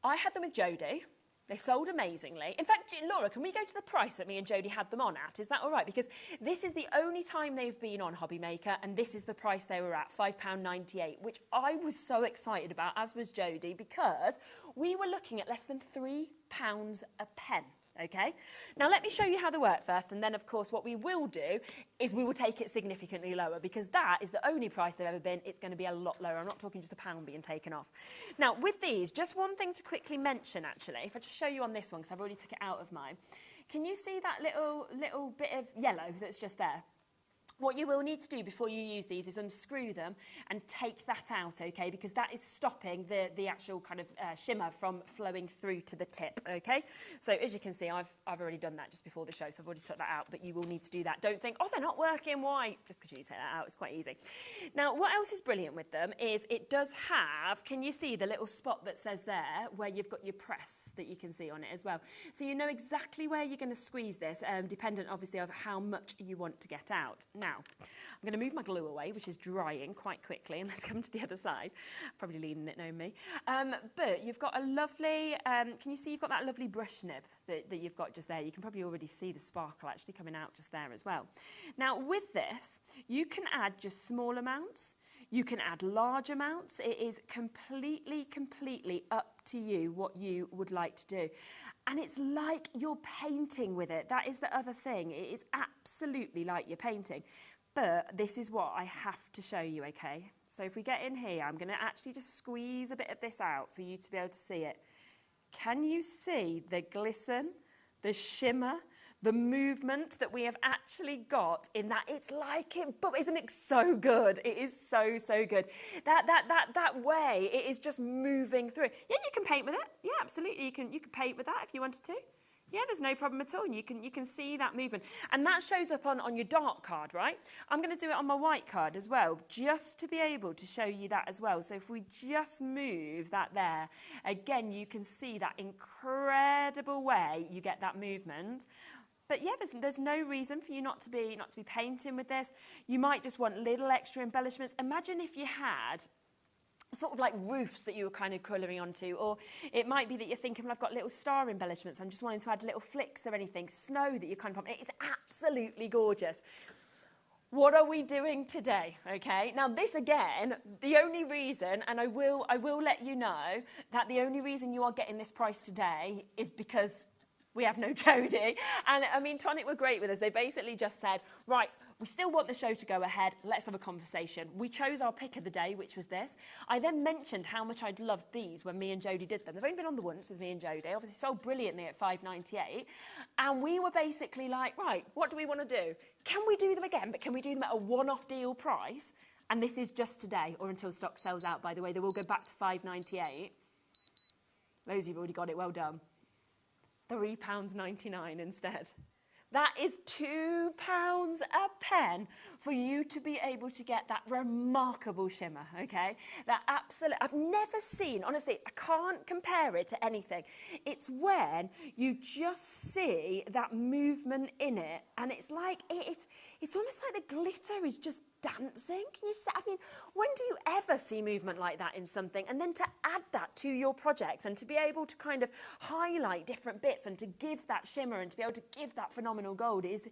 A: I had them with Jodie. They sold amazingly. In fact, Laura, can we go to the price that me and Jodie had them on at? Is that all right? Because this is the only time they've been on HobbyMaker, and this is the price they were at, £5.98, which I was so excited about, as was Jodie, because we were looking at less than £3 a pen. Okay, now let me show you how they work first, and then of course what we will do is we will take it significantly lower, because that is the only price they've ever been. It's going to be a lot lower. I'm not talking just £1 being taken off. Now with these, just one thing to quickly mention actually, if I just show you on this one, because I've already took it out of mine. Can you see that little bit of yellow that's just there? What you will need to do before you use these is unscrew them and take that out, okay, because that is stopping the actual kind of shimmer from flowing through to the tip, okay? So as you can see, I've already done that just before the show, so I've already took that out, but you will need to do that. Don't think, oh, they're not working, why? Just because you take that out, it's quite easy. Now, what else is brilliant with them is it does have, can you see the little spot that says there where you've got your press that you can see on it as well? So you know exactly where you're going to squeeze this, dependent obviously of how much you want to get out. Now, I'm going to move my glue away, which is drying quite quickly, and let's come to the other side. Probably leaning it, knowing me. But you've got a lovely, can you see you've got that lovely brush nib that you've got just there? You can probably already see the sparkle actually coming out just there as well. Now, with this, you can add just small amounts. You can add large amounts. It is completely up to you what you would like to do. And it's like you're painting with it. That is the other thing. It is absolutely like you're painting. But this is what I have to show you, okay? So if we get in here, I'm going to actually just squeeze a bit of this out for you to be able to see it. Can you see the glisten, the shimmer, the movement that we have actually got in that? It's like it, but isn't it so good? It is so good. That way, it is just moving through. Yeah, you can paint with it. Yeah, absolutely. You can paint with that if you wanted to. Yeah, there's no problem at all. You can see that movement. And that shows up on your dark card, right? I'm going to do it on my white card as well, just to be able to show you that as well. So if we just move that there, again, you can see that incredible way you get that movement. But yeah, there's no reason for you not to be painting with this. You might just want little extra embellishments. Imagine if you had sort of like roofs that you were kind of colouring onto, or it might be that you're thinking, well, I've got little star embellishments, I'm just wanting to add little flicks or anything, snow that you're kind of popping. It's absolutely gorgeous. What are we doing today, okay? Now this again, the only reason, and I will let you know that the only reason you are getting this price today is because we have no Jodie. And I mean, Tonic were great with us. They basically just said, right, we still want the show to go ahead. Let's have a conversation. We chose our pick of the day, which was this. I then mentioned how much I'd loved these when me and Jodie did them. They've only been on the once with me and Jodie, obviously sold brilliantly at $5.98. And we were basically like, right, what do we want to do? Can we do them again, but can we do them at a one-off deal price? And this is just today, or until stock sells out, by the way. They will go back to $5.98. Those of you who've already got it, well done. £3.99 instead. That is £2 a pen for you to be able to get that remarkable shimmer, okay? That absolute, I've never seen, honestly, I can't compare it to anything. It's when you just see that movement in it, and it's like, it's almost like the glitter is just dancing. Can you say, I mean, when do you ever see movement like that in something? And then to add that to your projects and to be able to kind of highlight different bits and to give that shimmer and to be able to give that phenomenal gold is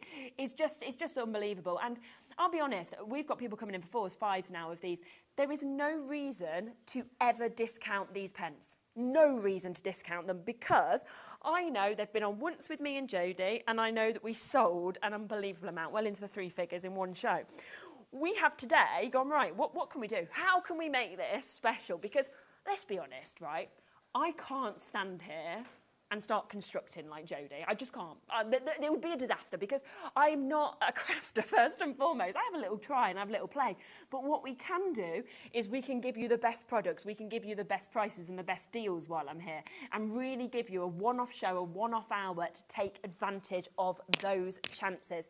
A: just unbelievable. And I'll be honest, we've got people coming in for 4s, 5s now of these. There is no reason to ever discount these pens. No reason to discount them, because I know they've been on once with me and Jodie, and I know that we sold an unbelievable amount, well into the 3 figures in one show. We have today gone, right, what can we do? How can we make this special? Because let's be honest, right? I can't stand here and start constructing like Jodie. I just can't. It would be a disaster because I'm not a crafter first and foremost. I have a little try and I have a little play. But what we can do is we can give you the best products, we can give you the best prices and the best deals while I'm here and really give you a one-off show, a one-off hour to take advantage of those chances.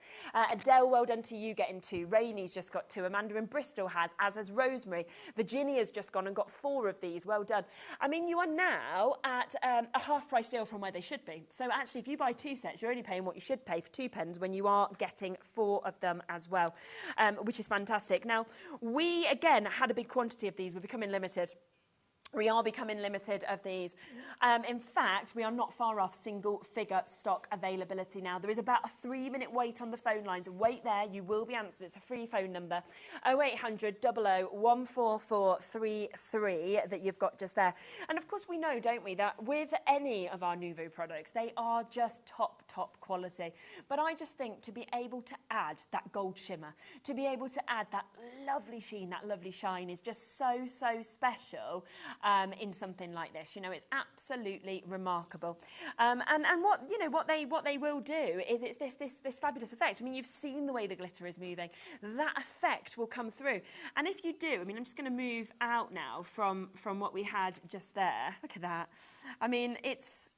A: Adele, well done to you getting 2. Rainy's just got 2. Amanda in Bristol has, as has Rosemary. Virginia's just gone and got 4 of these. Well done. I mean, you are now at a half price deal from where they should be. So actually, if you buy 2 sets, you're only paying what you should pay for 2 pens when you are getting 4 of them as well, which is fantastic. Now, we, again, had a big quantity of these. We're becoming limited. We are becoming limited of these. In fact, we are not far off single figure stock availability now. There is about a 3-minute wait on the phone lines. Wait there, you will be answered. It's a free phone number, 0800 00 14433 that you've got just there. And of course we know, don't we, that with any of our Nouveau products, they are just top quality. But I just think to be able to add that gold shimmer, to be able to add that lovely sheen, that lovely shine is just so special. In something like this, you know, it's absolutely remarkable. And what they will do is it's this fabulous effect. I mean, you've seen the way the glitter is moving. That effect will come through. And if you do, I mean, I'm just going to move out now from what we had just there. Look at that. I mean, it's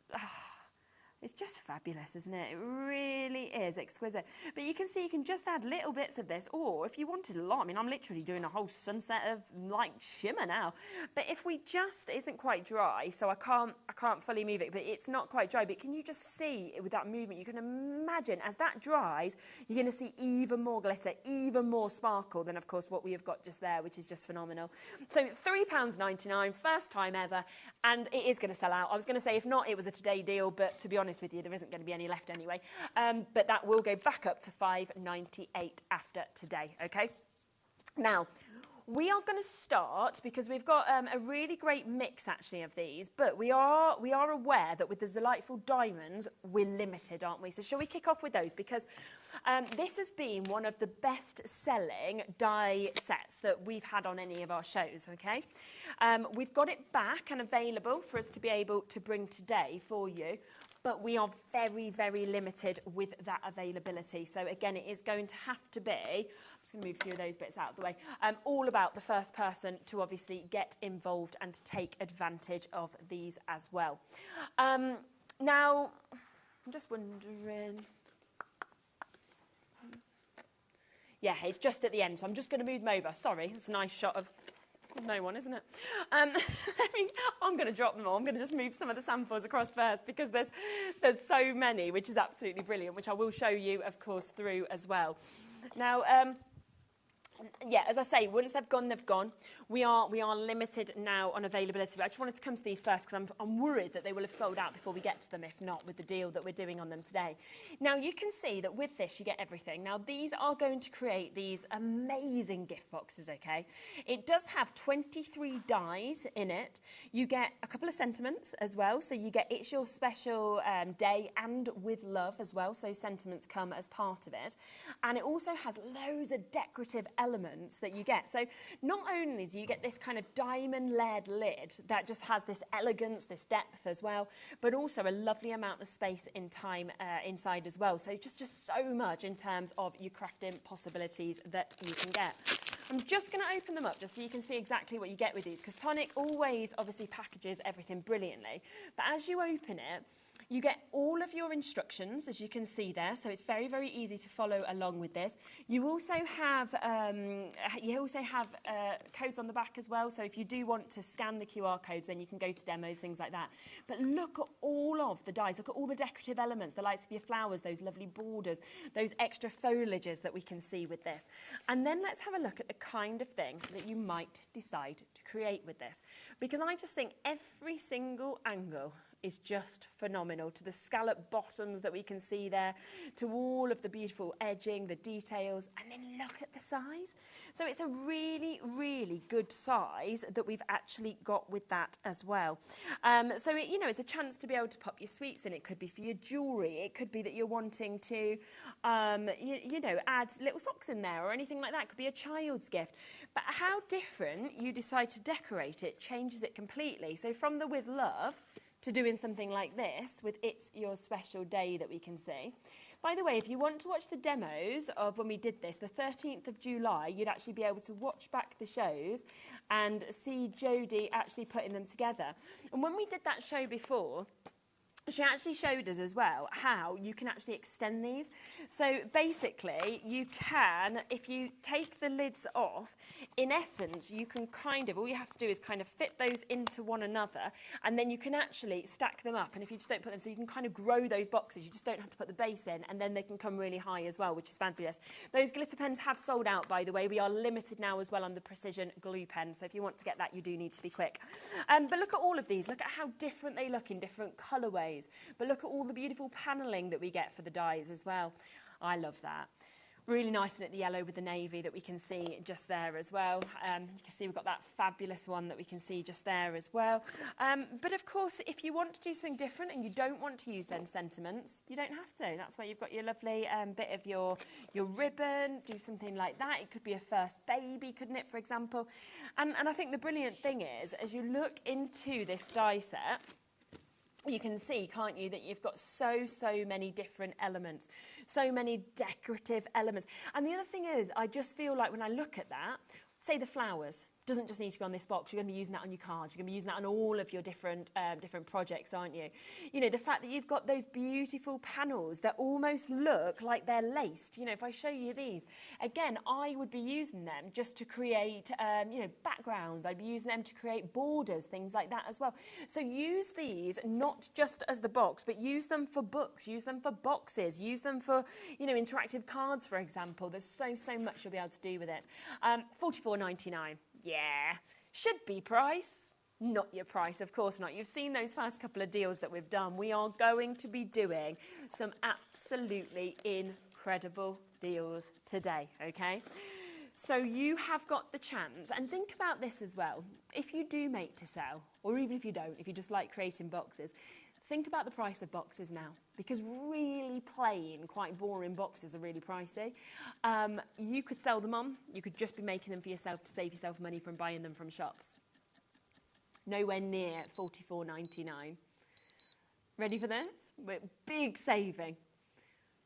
A: just fabulous, isn't it? It really is exquisite. But you can see you can just add little bits of this, or if you wanted a lot, I mean, I'm literally doing a whole sunset of like shimmer now. But if we just, it isn't quite dry, so I can't fully move it, but it's not quite dry. But can you just see with that movement, you can imagine as that dries, you're going to see even more glitter, even more sparkle than, of course, what we have got just there, which is just phenomenal. So £3.99, first time ever, and it is going to sell out. I was going to say, if not, it was a today deal, but to be honest with you, there isn't going to be any left anyway. But that will go back up to £5.98 after today, okay? Now, we are going to start, because we've got a really great mix actually of these, but we are aware that with the delightful diamonds, we're limited, aren't we? So shall we kick off with those? Because this has been one of the best-selling die sets that we've had on any of our shows, okay? We've got it back and available for us to be able to bring today for you, but we are very limited with that availability. So again, it is going to have to be, I'm just going to move a few of those bits out of the way, all about the first person to obviously get involved and to take advantage of these as well. Now, I'm just wondering, yeah, it's just at the end, so I'm just going to move them over. Sorry, it's a nice shot of no one, isn't it? I'm going to drop them all. I'm going to just move some of the samples across first because there's so many, which is absolutely brilliant, which I will show you, of course, through as well. Now, yeah, as I say, once they've gone, they've gone. We are limited now on availability. But I just wanted to come to these first because I'm worried that they will have sold out before we get to them, if not with the deal that we're doing on them today. Now, you can see that with this, you get everything. Now, these are going to create these amazing gift boxes, okay? It does have 23 dies in it. You get a couple of sentiments as well. So you get It's Your Special Day and With Love as well. So sentiments come as part of it. And it also has loads of decorative elements that you get. So not only do you get this kind of diamond layered lid that just has this elegance, this depth as well, but also a lovely amount of space in time inside as well. So just so much in terms of your crafting possibilities that you can get. I'm just going to open them up just so you can see exactly what you get with these, because Tonic always obviously packages everything brilliantly. But as you open it, you get all of your instructions, as you can see there, so it's very easy to follow along with this. You also have codes on the back as well, so if you do want to scan the QR codes, then you can go to demos, things like that. But look at all of the dies, look at all the decorative elements, the likes of your flowers, those lovely borders, those extra foliages that we can see with this. And then let's have a look at the kind of thing that you might decide to create with this. Because I just think every single angle is just phenomenal. To the scallop bottoms that we can see there, to all of the beautiful edging, the details, and then look at the size. So it's a really, really good size that we've actually got with that as well. So it's a chance to be able to pop your sweets in. It could be for your jewellery. It could be that you're wanting to, add little socks in there or anything like that. It could be a child's gift. But how different you decide to decorate it changes it completely. So from the with love to doing something like this with It's Your Special Day that we can see. By the way, if you want to watch the demos of when we did this, the 13th of July, you'd actually be able to watch back the shows and see Jodie actually putting them together. And when we did that show before, she actually showed us as well how you can actually extend these. So basically, you can, if you take the lids off, in essence, you can all you have to do is kind of fit those into one another, and then you can actually stack them up. And if you just don't put them, so you can kind of grow those boxes, you just don't have to put the base in, and then they can come really high as well, which is fabulous. Those glitter pens have sold out, by the way. We are limited now as well on the precision glue pen, so if you want to get that, you do need to be quick. But look at all of these. Look at how different they look in different colourways. But look at all the beautiful panelling that we get for the dies as well. I love that. Really nice at the yellow with the navy that we can see just there as well. You can see we've got that fabulous one that we can see just there as well. But of course, if you want to do something different and you don't want to use then sentiments, you don't have to. That's why you've got your lovely bit of your ribbon, do something like that. It could be a first baby, couldn't it, for example? And I think the brilliant thing is, as you look into this die set, you can see, can't you, that you've got so many different elements, so many decorative elements. And the other thing is, I just feel like when I look at that, say the flowers, doesn't just need to be on this box. You're going to be using that on your cards. You're going to be using that on all of your different projects, aren't you? You know, the fact that you've got those beautiful panels that almost look like they're laced. You know, if I show you these, again, I would be using them just to create, backgrounds. I'd be using them to create borders, things like that as well. So use these not just as the box, but use them for books, use them for boxes, use them for, interactive cards, for example. There's so much you'll be able to do with it. $44.99. Yeah, should be price. Not your price, of course not. You've seen those first couple of deals that we've done. We are going to be doing some absolutely incredible deals today, okay? So you have got the chance, and think about this as well. If you do make to sell, or even if you don't, if you just like creating boxes, think about the price of boxes now, because really plain, quite boring boxes are really pricey. You could sell them on. You could just be making them for yourself to save yourself money from buying them from shops. Nowhere near $44.99. Ready for this? Big saving.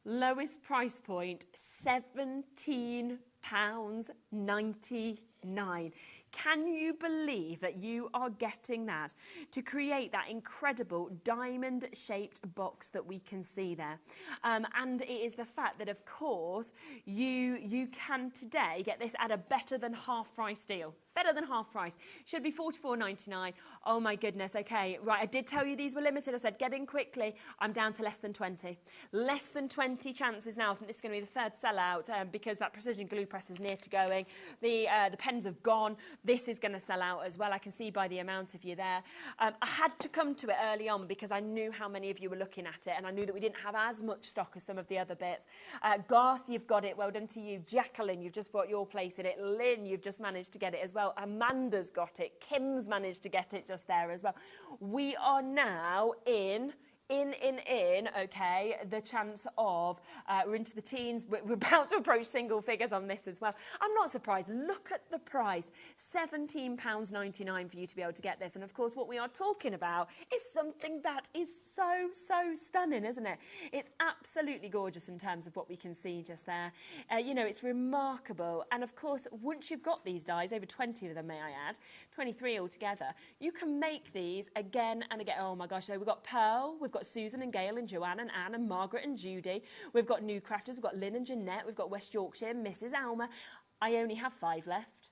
A: Lowest price point, £17.99. Can you believe that you are getting that to create that incredible diamond-shaped box that we can see there? And it is the fact that, of course, you can today get this at a better than half price deal. Better than half price. Should be $44.99. Oh my goodness, okay. Right, I did tell you these were limited. I said get in quickly. I'm down to less than 20. Less than 20 chances now. I think this is going to be the third sellout because that precision glue press is near to going. The pens have gone. This is going to sell out as well. I can see by the amount of you there. I had to come to it early on because I knew how many of you were looking at it, and I knew that we didn't have as much stock as some of the other bits. Garth, you've got it. Well done to you. Jacqueline, you've just brought your place in it. Lynn, you've just managed to get it as well. Amanda's got it. Kim's managed to get it just there as well. We are now in, okay, the chance of, we're into the teens, we're about to approach single figures on this as well. I'm not surprised. Look at the price, £17.99 for you to be able to get this. And of course, what we are talking about is something that is so stunning, isn't it? It's absolutely gorgeous in terms of what we can see just there. It's remarkable. And of course, once you've got these dies, over 20 of them, may I add, 23 altogether, you can make these again and again. Oh my gosh, so we've got Pearl, we've got Susan and Gail and Joanne and Anne and Margaret and Judy. We've got new crafters, we've got Lynn and Jeanette, we've got West Yorkshire, Mrs. Alma. I only have 5 left.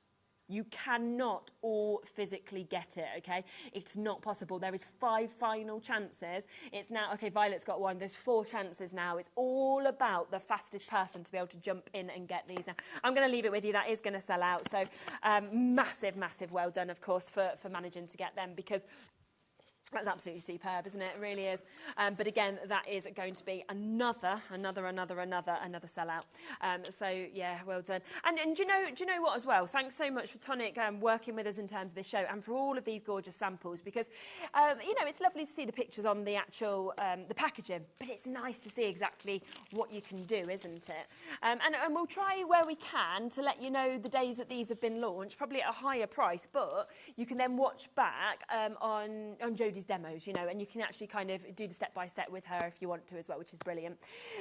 A: You cannot all physically get it, okay? It's not possible. There is 5 final chances. It's now, okay, Violet's got 1. There's 4 chances now. It's all about the fastest person to be able to jump in and get these now. I'm going to leave it with you. That is going to sell out. So massive well done, of course, for managing to get them, because That's absolutely superb, isn't it? It really is. But again, that is going to be another sellout. So yeah, well done. And do you know what as well? Thanks so much for Tonic working with us in terms of this show and for all of these gorgeous samples, because you know, it's lovely to see the pictures on the actual the packaging, but it's nice to see exactly what you can do, isn't it? And we'll try where we can to let you know the days that these have been launched, probably at a higher price, but you can then watch back on Jodie's demos, you know, and you can actually kind of do the step-by-step with her if you want to as well, which is brilliant.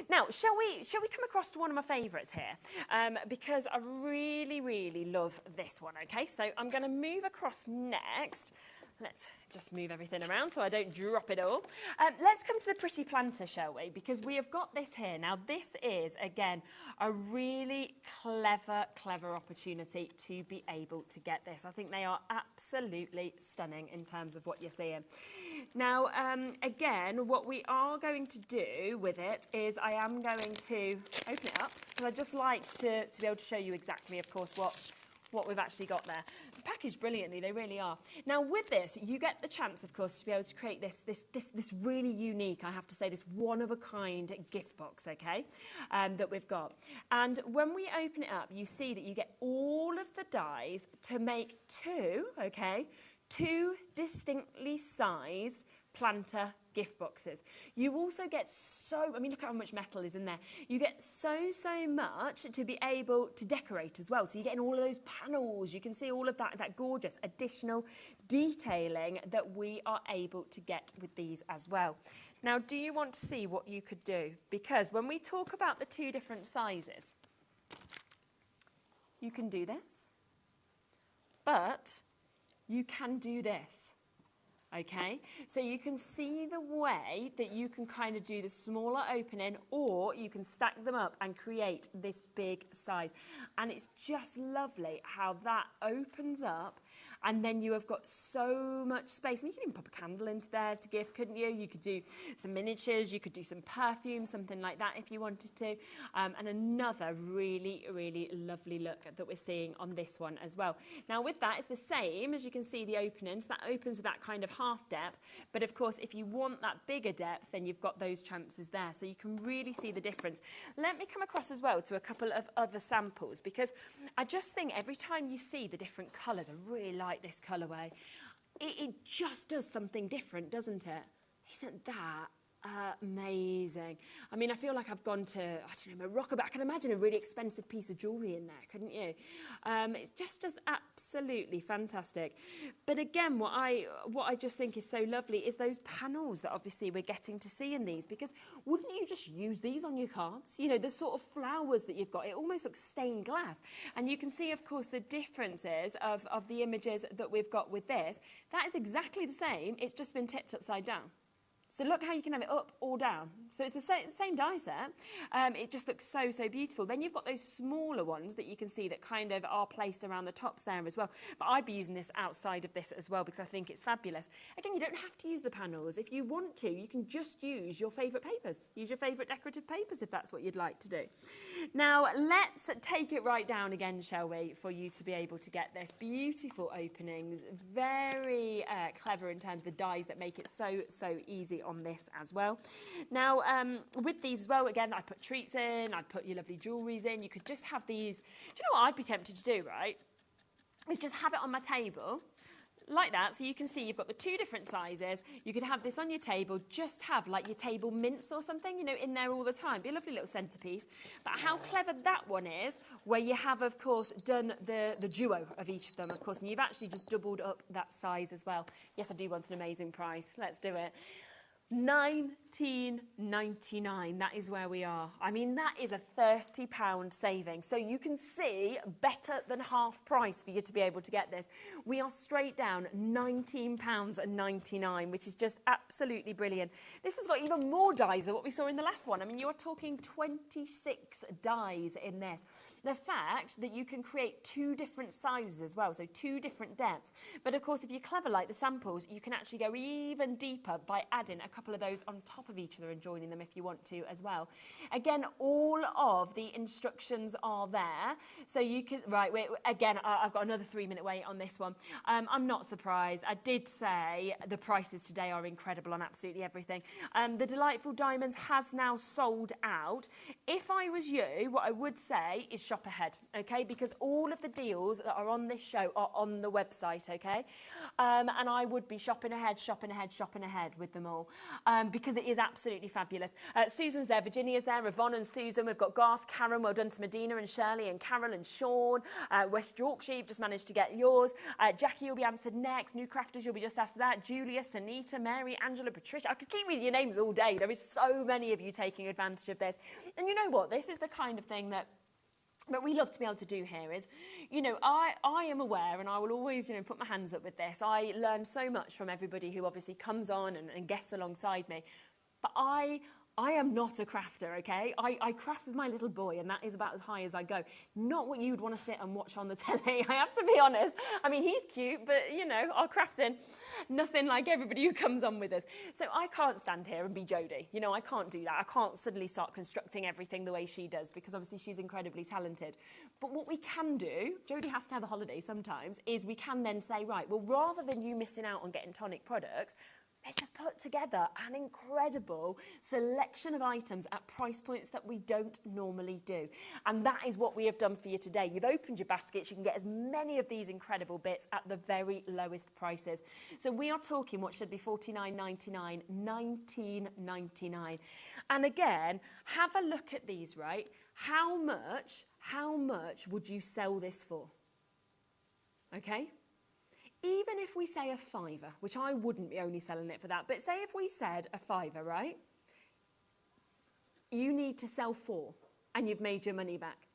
A: Now, shall we come across to one of my favourites here, because I really love this one. Okay, so I'm going to move across next. Let's just move everything around so I don't drop it all. Let's come to the pretty planter, shall we? Because we have got this here. Now, this is, again, a really clever opportunity to be able to get this. I think they are absolutely stunning in terms of what you're seeing. Now, again, what we are going to do with it is I am going to open it up, because I'd just like to be able to show you exactly, of course, what we've actually got there. Packaged brilliantly, they really are. Now with this, you get the chance, of course, to be able to create this really unique, I have to say, this one-of-a-kind gift box, okay, that we've got. And when we open it up, you see that you get all of the dies to make two distinctly sized planter gift boxes. You also get I mean, look at how much metal is in there. You get so much to be able to decorate as well. So you're getting all of those panels. You can see all of that gorgeous additional detailing that we are able to get with these as well. Now, do you want to see what you could do? Because when we talk about the two different sizes, you can do this, but you can do this. Okay, so you can see the way that you can kind of do the smaller opening, or you can stack them up and create this big size. And it's just lovely how that opens up, and then you have got so much space. I mean, you could even pop a candle into there to gift, couldn't you? You could do some miniatures, you could do some perfume, something like that if you wanted to. And another really lovely look that we're seeing on this one as well. Now with that, it's the same as you can see the opening. So that opens with that kind of half depth. But of course, if you want that bigger depth, then you've got those chances there. So you can really see the difference. Let me come across as well to a couple of other samples, because I just think every time you see the different colours, I really like this colourway. It just does something different, doesn't it? Isn't that amazing? I mean, I feel like I've gone to, I don't know, Morocco, but I can imagine a really expensive piece of jewellery in there, couldn't you? It's just absolutely fantastic. But again, what I just think is so lovely is those panels that obviously we're getting to see in these, because wouldn't you just use these on your cards? You know, the sort of flowers that you've got, it almost looks stained glass. And you can see, of course, the differences of the images that we've got with this. That is exactly the same, it's just been tipped upside down. So look how you can have it up or down. So it's the same die set. It just looks so beautiful. Then you've got those smaller ones that you can see that kind of are placed around the tops there as well. But I'd be using this outside of this as well, because I think it's fabulous. Again, you don't have to use the panels. If you want to, you can just use your favourite papers. Use your favourite decorative papers if that's what you'd like to do. Now, let's take it right down again, shall we, for you to be able to get this. Beautiful openings. Very clever in terms of the dies that make it so easy on this as well. Now, with these as well, again, I'd put treats in, I'd put your lovely jewelries in. You could just have these. Do you know what I'd be tempted to do, right? Is just have it on my table like that, so you can see you've got the two different sizes. You could have this on your table, just have like your table mints or something, you know, in there all the time. Be a lovely little centerpiece. But how clever that one is, where you have, of course, done the duo of each of them, of course, and you've actually just doubled up that size as well. Yes, I do want an amazing price. Let's do it. £19.99, that is where we are. I mean, that is a £30 saving. So you can see better than half price for you to be able to get this. We are straight down £19.99, which is just absolutely brilliant. This one's got even more dies than what we saw in the last one. I mean, you're talking 26 dies in this. the fact that you can create 2 different sizes as well, so 2 different depths. But of course, if you're clever like the samples, you can actually go even deeper by adding a couple of those on top of each other and joining them if you want to as well. Again, all of the instructions are there, so you can, right, wait, again, I've got another 3-minute wait on this one. I'm not surprised. I did say the prices today are incredible on absolutely everything. The Delightful Diamonds has now sold out. If I was you, what I would say is shop ahead, okay? Because all of the deals that are on this show are on the website, okay? And I would be shopping ahead with them all, because it is absolutely fabulous. Susan's there, Virginia's there, Yvonne and Susan. We've got Garth, Karen, well done to Medina and Shirley and Carol and Sean. West Yorkshire, you've just managed to get yours. Jackie, you'll be answered next. New Crafters, you'll be just after that. Julia, Sanita, Mary, Angela, Patricia. I could keep reading your names all day. There is so many of you taking advantage of this. And you know what? This is the kind of thing that we love to be able to do here is, you know, I am aware, and I will always, you know, put my hands up with this. I learn so much from everybody who obviously comes on and guests alongside me. But I am not a crafter, okay? I craft with my little boy, and that is about as high as I go. Not what you'd want to sit and watch on the telly, I have to be honest. I mean, he's cute, but, you know, our crafting, nothing like everybody who comes on with us. So I can't stand here and be Jodie. You know, I can't do that. I can't suddenly start constructing everything the way she does, because obviously she's incredibly talented. But what we can do, Jodie has to have a holiday sometimes, is we can then say, right, well, rather than you missing out on getting Tonic products, let's just put together an incredible selection of items at price points that we don't normally do. And that is what we have done for you today. You've opened your baskets. You can get as many of these incredible bits at the very lowest prices. So we are talking what should be $49.99, $19.99. And again, have a look at these, right? How much would you sell this for? Okay? Even if we say a £5, which I wouldn't be only selling it for that, but say if we said a £5, right? You need to sell 4 and you've made your money back.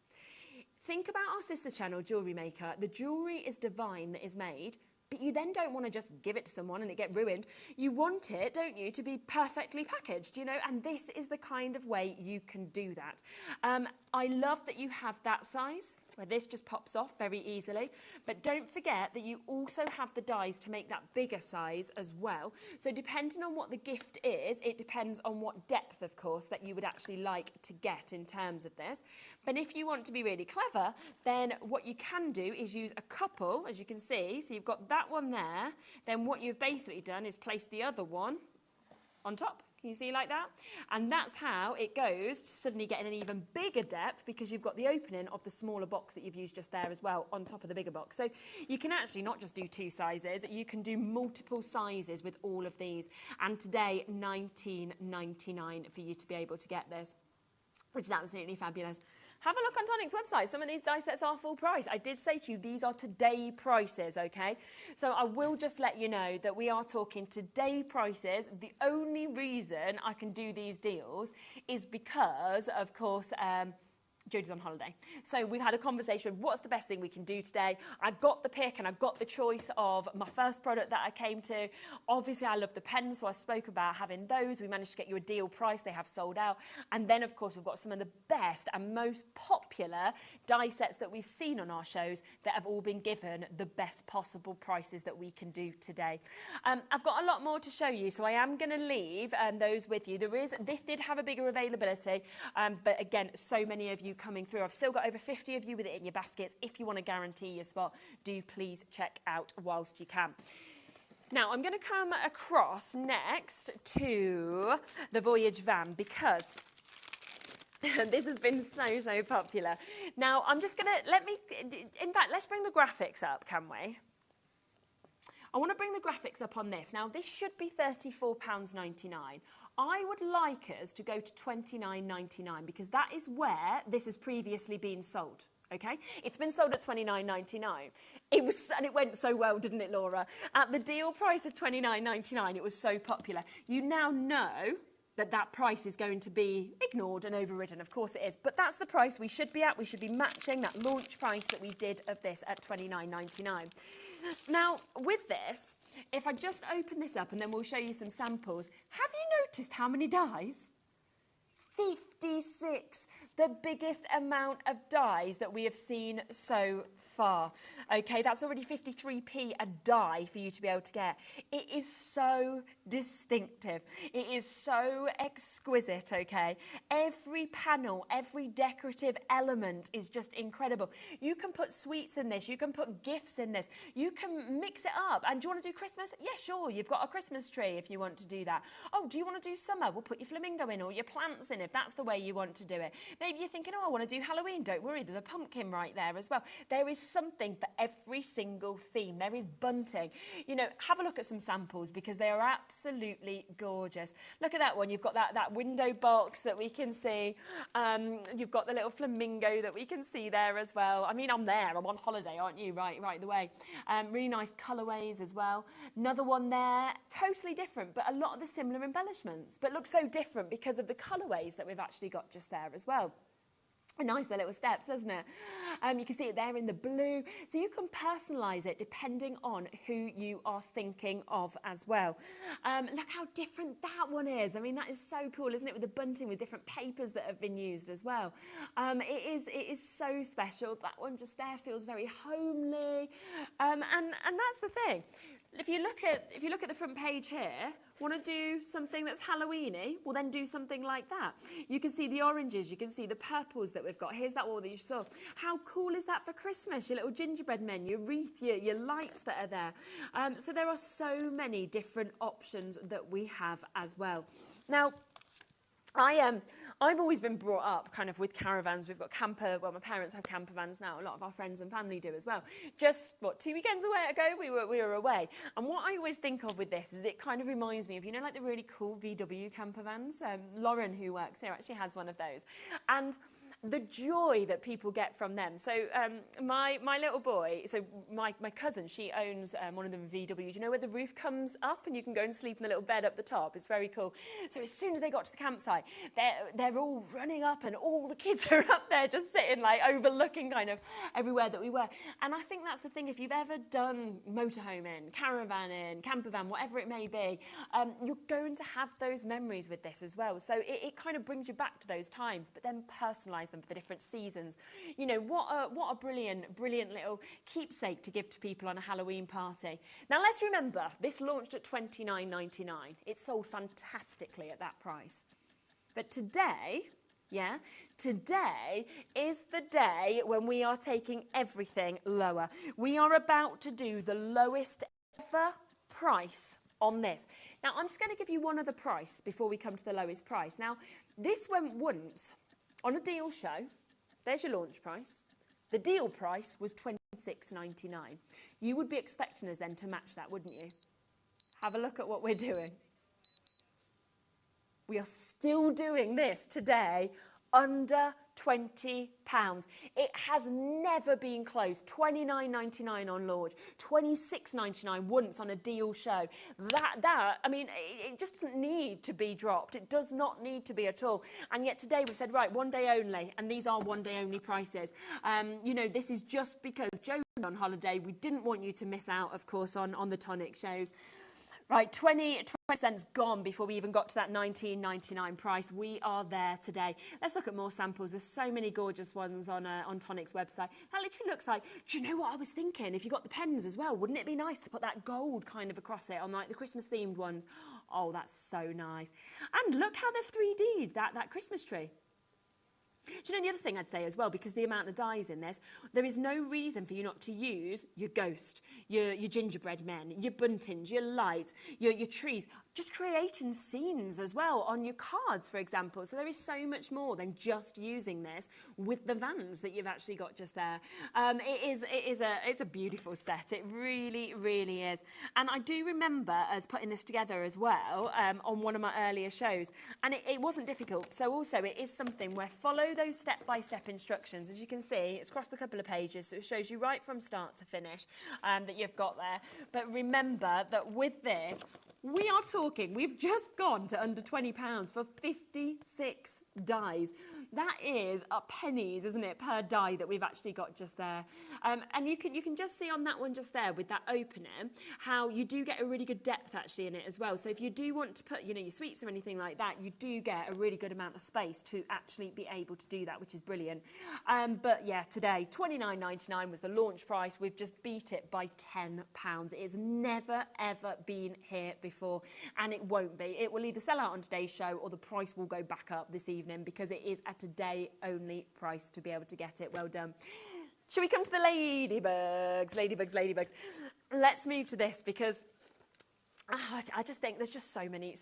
A: Think about our sister channel, Jewellery Maker. The jewellery is divine that is made, but you then don't want to just give it to someone and it get ruined. You want it, don't you, to be perfectly packaged, you know, and this is the kind of way you can do that. I love that you have that size, where this just pops off very easily. But don't forget that you also have the dies to make that bigger size as well. So depending on what the gift is, it depends on what depth, of course, that you would actually like to get in terms of this. But if you want to be really clever, then what you can do is use a couple, as you can see. So you've got that one there. Then what you've basically done is place the other one on top. Can you see like that? And that's how it goes to suddenly getting an even bigger depth, because you've got the opening of the smaller box that you've used just there as well on top of the bigger box. So you can actually not just do 2 sizes, you can do multiple sizes with all of these. And today, $19.99 for you to be able to get this, which is absolutely fabulous. Have a look on Tonic's website. Some of these die sets are full price. I did say to you, these are today prices, okay? So I will just let you know that we are talking today prices. The only reason I can do these deals is because, of course, Jodie's on holiday. So we've had a conversation, what's the best thing we can do today? I got the pick and I got the choice of my first product that I came to. Obviously, I love the pens, so I spoke about having those. We managed to get you a deal price. They have sold out. And then, of course, we've got some of the best and most popular die sets that we've seen on our shows that have all been given the best possible prices that we can do today. I've got a lot more to show you, so I am going to leave those with you. This did have a bigger availability, but again, so many of you coming through. I've still got over 50 of you with it in your baskets. If you want to guarantee your spot, do please check out whilst you can. Now, I'm going to come across next to the Voyage van, because this has been so popular. Now, I'm just going to, in fact, let's bring the graphics up, can we? I want to bring the graphics up on this. Now, this should be £34.99. I would like us to go to $29.99, because that is where this has previously been sold, okay? It's been sold at $29.99. And it went so well, didn't it, Laura? At the deal price of $29.99, it was so popular. You now know that that price is going to be ignored and overridden. Of course it is. But that's the price we should be at. We should be matching that launch price that we did of this at $29.99. Now, with this, if I just open this up and then we'll show you some samples, have you noticed how many dies? 50 56, the biggest amount of dies that we have seen so far. Okay, that's already 53p a die for you to be able to get. It is so distinctive. It is so exquisite, okay? Every panel, every decorative element is just incredible. You can put sweets in this. You can put gifts in this. You can mix it up. And do you want to do Christmas? Yeah, sure. You've got a Christmas tree if you want to do that. Oh, do you want to do summer? We'll put your flamingo in or your plants in if that's the way you want to do it. Maybe you're thinking, oh, I want to do Halloween. Don't worry, there's a pumpkin right there as well. There is something for every single theme. There is bunting. You know, have a look at some samples because they are absolutely gorgeous. Look at that one. You've got that window box that we can see. You've got the little flamingo that we can see there as well. I mean, I'm there. I'm on holiday, aren't you? Right the way. Really nice colourways as well. Another one there, totally different, but a lot of the similar embellishments, but looks so different because of the colourways that we've actually got just there as well. Nice, the little steps, isn't it? You can see it there in the blue. So you can personalise it depending on who you are thinking of as well. Look how different that one is. I mean, that is so cool, isn't it? With the bunting, with different papers that have been used as well. It is so special. That one just there feels very homely. And that's the thing. If you look at the front page here, want to do something that's Halloweeny, well then do something like that. You can see the oranges, you can see the purples that we've got. Here's that one that you saw. How cool is that for Christmas? Your little gingerbread men, your wreath, your lights that are there. So there are so many different options that we have as well. Now, I've always been brought up kind of with caravans. We've got camper, well, my parents have camper vans now. A lot of our friends and family do as well. Just, 2 weekends ago, we were away. And what I always think of with this is it kind of reminds me of, you know, like the really cool VW camper vans. Lauren, who works here, actually has one of those. And the joy that people get from them. So my little boy, so my cousin, she owns one of the VWs. You know where the roof comes up and you can go and sleep in the little bed up the top? It's very cool. So as soon as they got to the campsite, they're all running up and all the kids are up there just sitting like overlooking kind of everywhere that we were. And I think that's the thing, if you've ever done motorhoming, caravanning, camper van, whatever it may be, you're going to have those memories with this as well. So it kind of brings you back to those times, but then personalise them for the different seasons. You know, what a brilliant little keepsake to give to people on a Halloween party. Now let's remember, this launched at $29.99. It sold fantastically at that price. But today is the day when we are taking everything lower. We are about to do the lowest ever price on this. Now I'm just going to give you one other price before we come to the lowest price. Now this went once on a deal show. There's your launch price. The deal price was $26.99. You would be expecting us then to match that, wouldn't you? Have a look at what we're doing. We are still doing this today under £20. It has never been close. $29.99 on launch, $26.99 once on a deal show. I mean, it just doesn't need to be dropped. It does not need to be at all. And yet today we've said, right, one day only, and these are one day only prices. You know, this is just because Joe's on holiday. We didn't want you to miss out, of course, on the Tonic shows. Right, 20 cents gone before we even got to that $19.99 price. We are there today. Let's look at more samples. There's so many gorgeous ones on Tonic's website. That literally looks like, do you know what I was thinking? If you got the pens as well, wouldn't it be nice to put that gold kind of across it on like the Christmas themed ones? Oh, that's so nice. And look how they've 3D'd that Christmas tree. Do you know the other thing I'd say as well, because the amount of dies in this, there is no reason for you not to use your ghost, your gingerbread men, your buntings, your lights, your trees, just creating scenes as well on your cards, for example. So there is so much more than just using this with the vans that you've actually got just there. It's a beautiful set. It really, really is. And I do remember us putting this together as well on one of my earlier shows, and it wasn't difficult. So also it is something where follow those step-by-step instructions. As you can see, it's across a couple of pages, so it shows you right from start to finish that you've got there. But remember that with this, we are talking, we've just gone to under £20 for 56 dies. That is pennies, isn't it, per die that we've actually got just there. And you can just see on that one just there with that opening how you do get a really good depth actually in it as well. So if you do want to put, you know, your sweets or anything like that, you do get a really good amount of space to actually be able to do that, which is brilliant. But yeah, today £29.99 was the launch price. We've just beat it by £10. It has never ever been here before, and it won't be. It will either sell out on today's show or the price will go back up this evening, because it is a today only price to be able to get it. Well done. Shall we come to the ladybugs? Let's move to this, because I just think there's just so many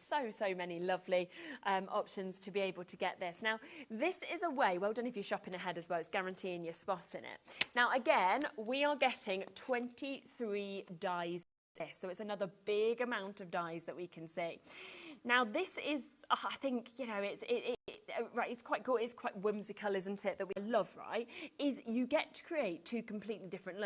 A: lovely options to be able to get this. Now, this is a way, well done if you're shopping ahead as well, it's guaranteeing your spot in it. Now, again, we are getting 23 dies this, so it's another big amount of dies that we can see. Now, this is, I think, you know, right, it's quite cool, it's quite whimsical, isn't it, that we love, right, is you get to create two completely different looks.